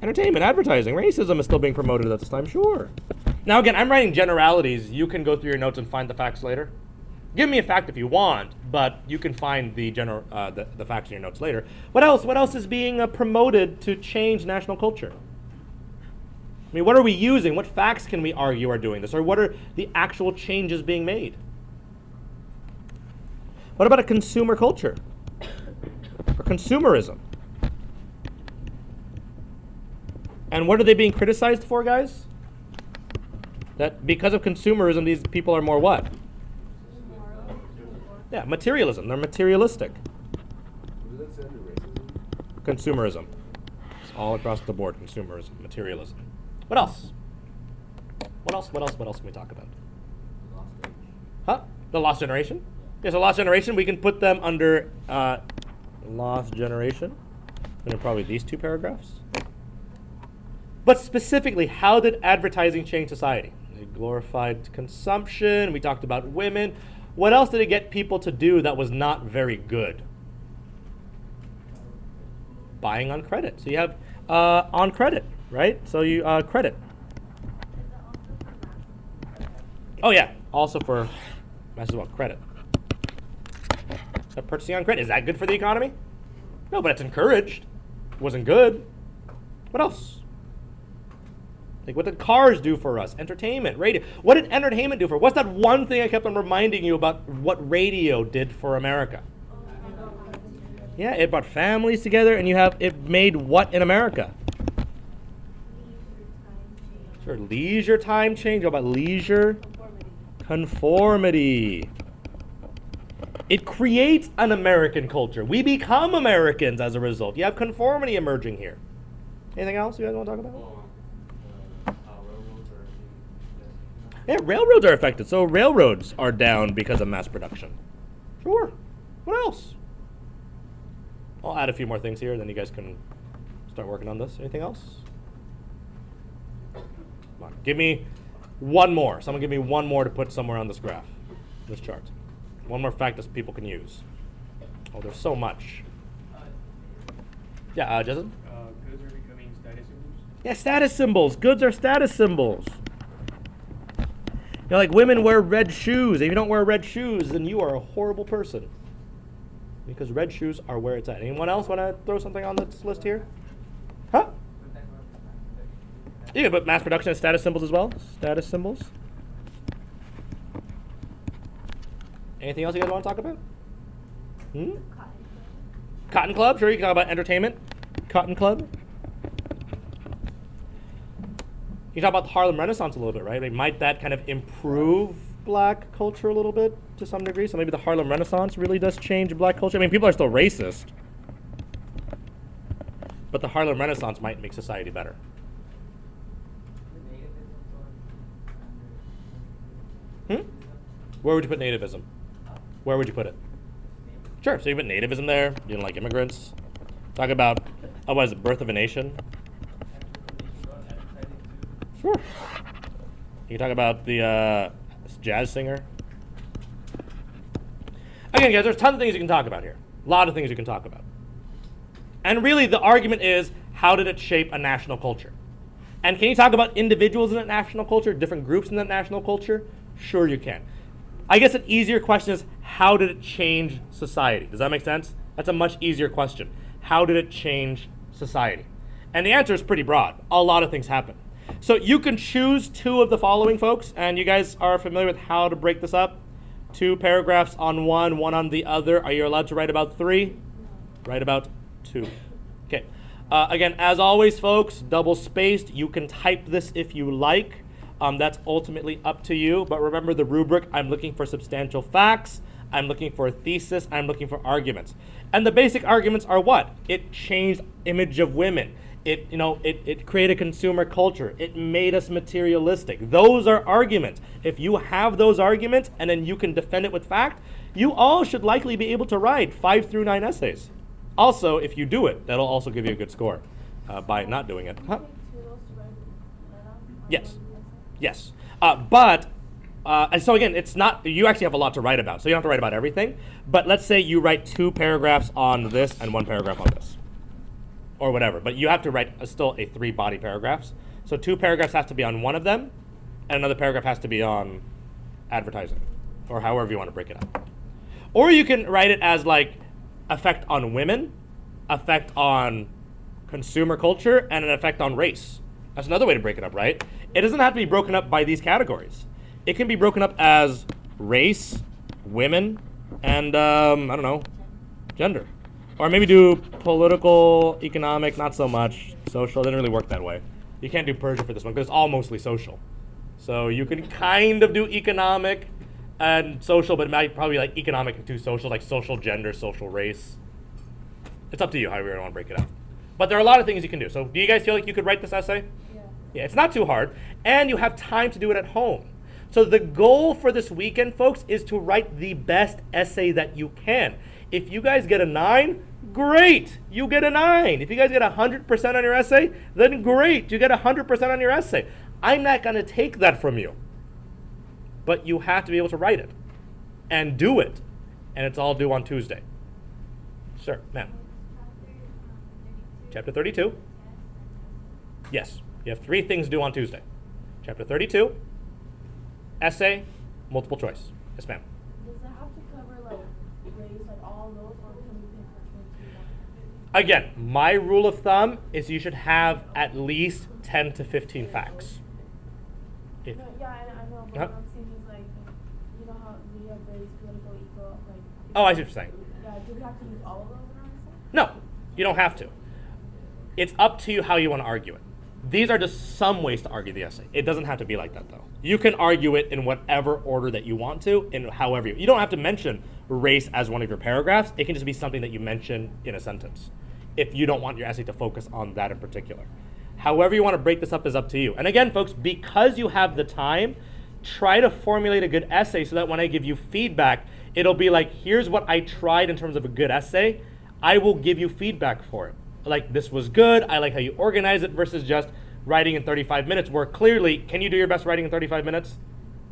Entertainment, advertising. Racism is still being promoted at this time, sure. Now again, I'm writing generalities. You can go through your notes and find the facts later. Give me a fact if you want, but you can find the facts in your notes later. What else? What else is being promoted to change national culture? I mean, what are we using? What facts can we argue are doing this? Or what are the actual changes being made? What about a consumer culture? Or consumerism? And what are they being criticized for, guys? That because of consumerism, these people are more what? Yeah, materialism. They're materialistic. What does that say under racism? Consumerism. It's all across the board. Consumerism, materialism. What else? What else can we talk about? Huh? The lost generation? Yeah, so lost generation, we can put them under lost generation. And probably these two paragraphs. But specifically, how did advertising change society? It glorified consumption. We talked about women. What else did it get people to do that was not very good? Buying on credit. So you have on credit, right? So you credit. Oh yeah, also for as well credit. So purchasing on credit, is that good for the economy? No, but it's encouraged. It wasn't good. What else? Like, what did cars do for us? Entertainment, radio. What did entertainment do for us? What's that one thing I kept on reminding you about what radio did for America? Yeah, it brought families together, and it made what in America? Sure, leisure time change. What about leisure? Conformity. It creates an American culture. We become Americans as a result. You have conformity emerging here. Anything else you guys want to talk about? Railroads are Yeah, railroads are affected. So railroads are down because of mass production. Sure. What else? I'll add a few more things here, then you guys can start working on this. Anything else? Come on, give me one more. Someone give me one more to put somewhere on this graph, this chart. One more fact that people can use. Oh, there's so much. Yeah, Jason? goods are becoming status symbols. Yeah, status symbols. Goods are status symbols. You know, like women wear red shoes. If you don't wear red shoes, then you are a horrible person. Because red shoes are where it's at. Anyone else want to throw something on this list here? Huh? You can put mass production as status symbols as well. Status symbols. Anything else you guys want to talk about? Cotton Club. Sure, you can talk about entertainment. Cotton Club. You can talk about the Harlem Renaissance a little bit, right? Like, might that kind of improve black culture a little bit to some degree? So maybe the Harlem Renaissance really does change black culture. I mean, people are still racist, but the Harlem Renaissance might make society better. Where would you put nativism? Where would you put it? Sure, so you put nativism there. You didn't like immigrants. Talk about, what is it, Birth of a Nation? Sure. You can talk about the jazz singer. Again, guys, there's tons of things you can talk about here. A lot of things you can talk about. And really, the argument is, how did it shape a national culture? And can you talk about individuals in that national culture, different groups in that national culture? Sure you can. I guess an easier question is, how did it change society? Does that make sense? That's a much easier question. How did it change society? And the answer is pretty broad. A lot of things happen. So you can choose two of the following, folks, and you guys are familiar with how to break this up. 2 paragraphs on one on the other. Are you allowed to write about 3? Write about 2. Okay. Again, as always, folks, double spaced. You can type this if you like. That's ultimately up to you. But remember the rubric. I'm looking for substantial facts. I'm looking for a thesis. I'm looking for arguments. And the basic arguments are what? It changed image of women. It created consumer culture. It made us materialistic. Those are arguments. If you have those arguments and then you can defend it with fact, you all should likely be able to write 5 through 9 essays. Also, if you do it, that'll also give you a good score by not doing it. Huh? Yes. Yes. And so again, it's not, you actually have a lot to write about, so you don't have to write about everything. But let's say you write 2 paragraphs on this and 1 paragraph on this. Or whatever, but you have to write still a 3 body paragraphs. So 2 paragraphs has to be on one of them, and another paragraph has to be on advertising, or however you want to break it up. Or you can write it as like effect on women, effect on consumer culture, and an effect on race. That's another way to break it up, right? It doesn't have to be broken up by these categories. It can be broken up as race, women, and gender. Or maybe do political, economic, not so much. Social, it didn't really work that way. You can't do Persia for this one because it's all mostly social. So you can kind of do economic and social, but it might probably like economic and too social, like social gender, social race. It's up to you however you want to break it up. But there are a lot of things you can do. So do you guys feel like you could write this essay? Yeah, it's not too hard. And you have time to do it at home. So the goal for this weekend, folks, is to write the best essay that you can. If you guys get a 9, great, you get a 9. If you guys get 100% on your essay, then great, you get 100% on your essay. I'm not going to take that from you. But you have to be able to write it and do it. And it's all due on Tuesday. Sure, ma'am. Chapter 32. Yes, you have 3 things due on Tuesday. Chapter 32, essay, multiple choice. Yes, ma'am. Does it have to cover like race, like all those, or can we pick which ones we want? Again, my rule of thumb is you should have at least 10 to 15 facts. If, No, yeah, I know, but Uh-huh. what I'm saying is like, you know how we have race, political, equal, like. oh, I see what you're saying. Yeah, do we have to use all of those in our essay? No, you don't have to. It's up to you how you want to argue it. These are just some ways to argue the essay. It doesn't have to be like that, though. You can argue it in whatever order that you want to, in however you don't have to mention race as one of your paragraphs. It can just be something that you mention in a sentence if you don't want your essay to focus on that in particular. However you want to break this up is up to you. And again, folks, because you have the time, try to formulate a good essay so that when I give you feedback, it'll be like, here's what I tried in terms of a good essay. I will give you feedback for it. Like, this was good, I like how you organize it, versus just writing in 35 minutes, where clearly, can you do your best writing in 35 minutes?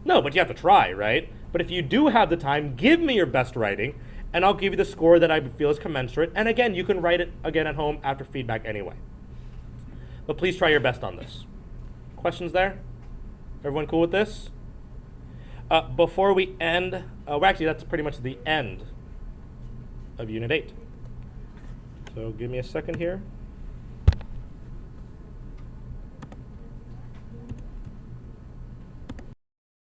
No, but you have to try, right? But if you do have the time, give me your best writing, and I'll give you the score that I feel is commensurate. And again, you can write it again at home after feedback anyway. But please try your best on this. Questions there? Everyone cool with this? Before we end, well, actually, that's pretty much the end of Unit 8. So give me a second here.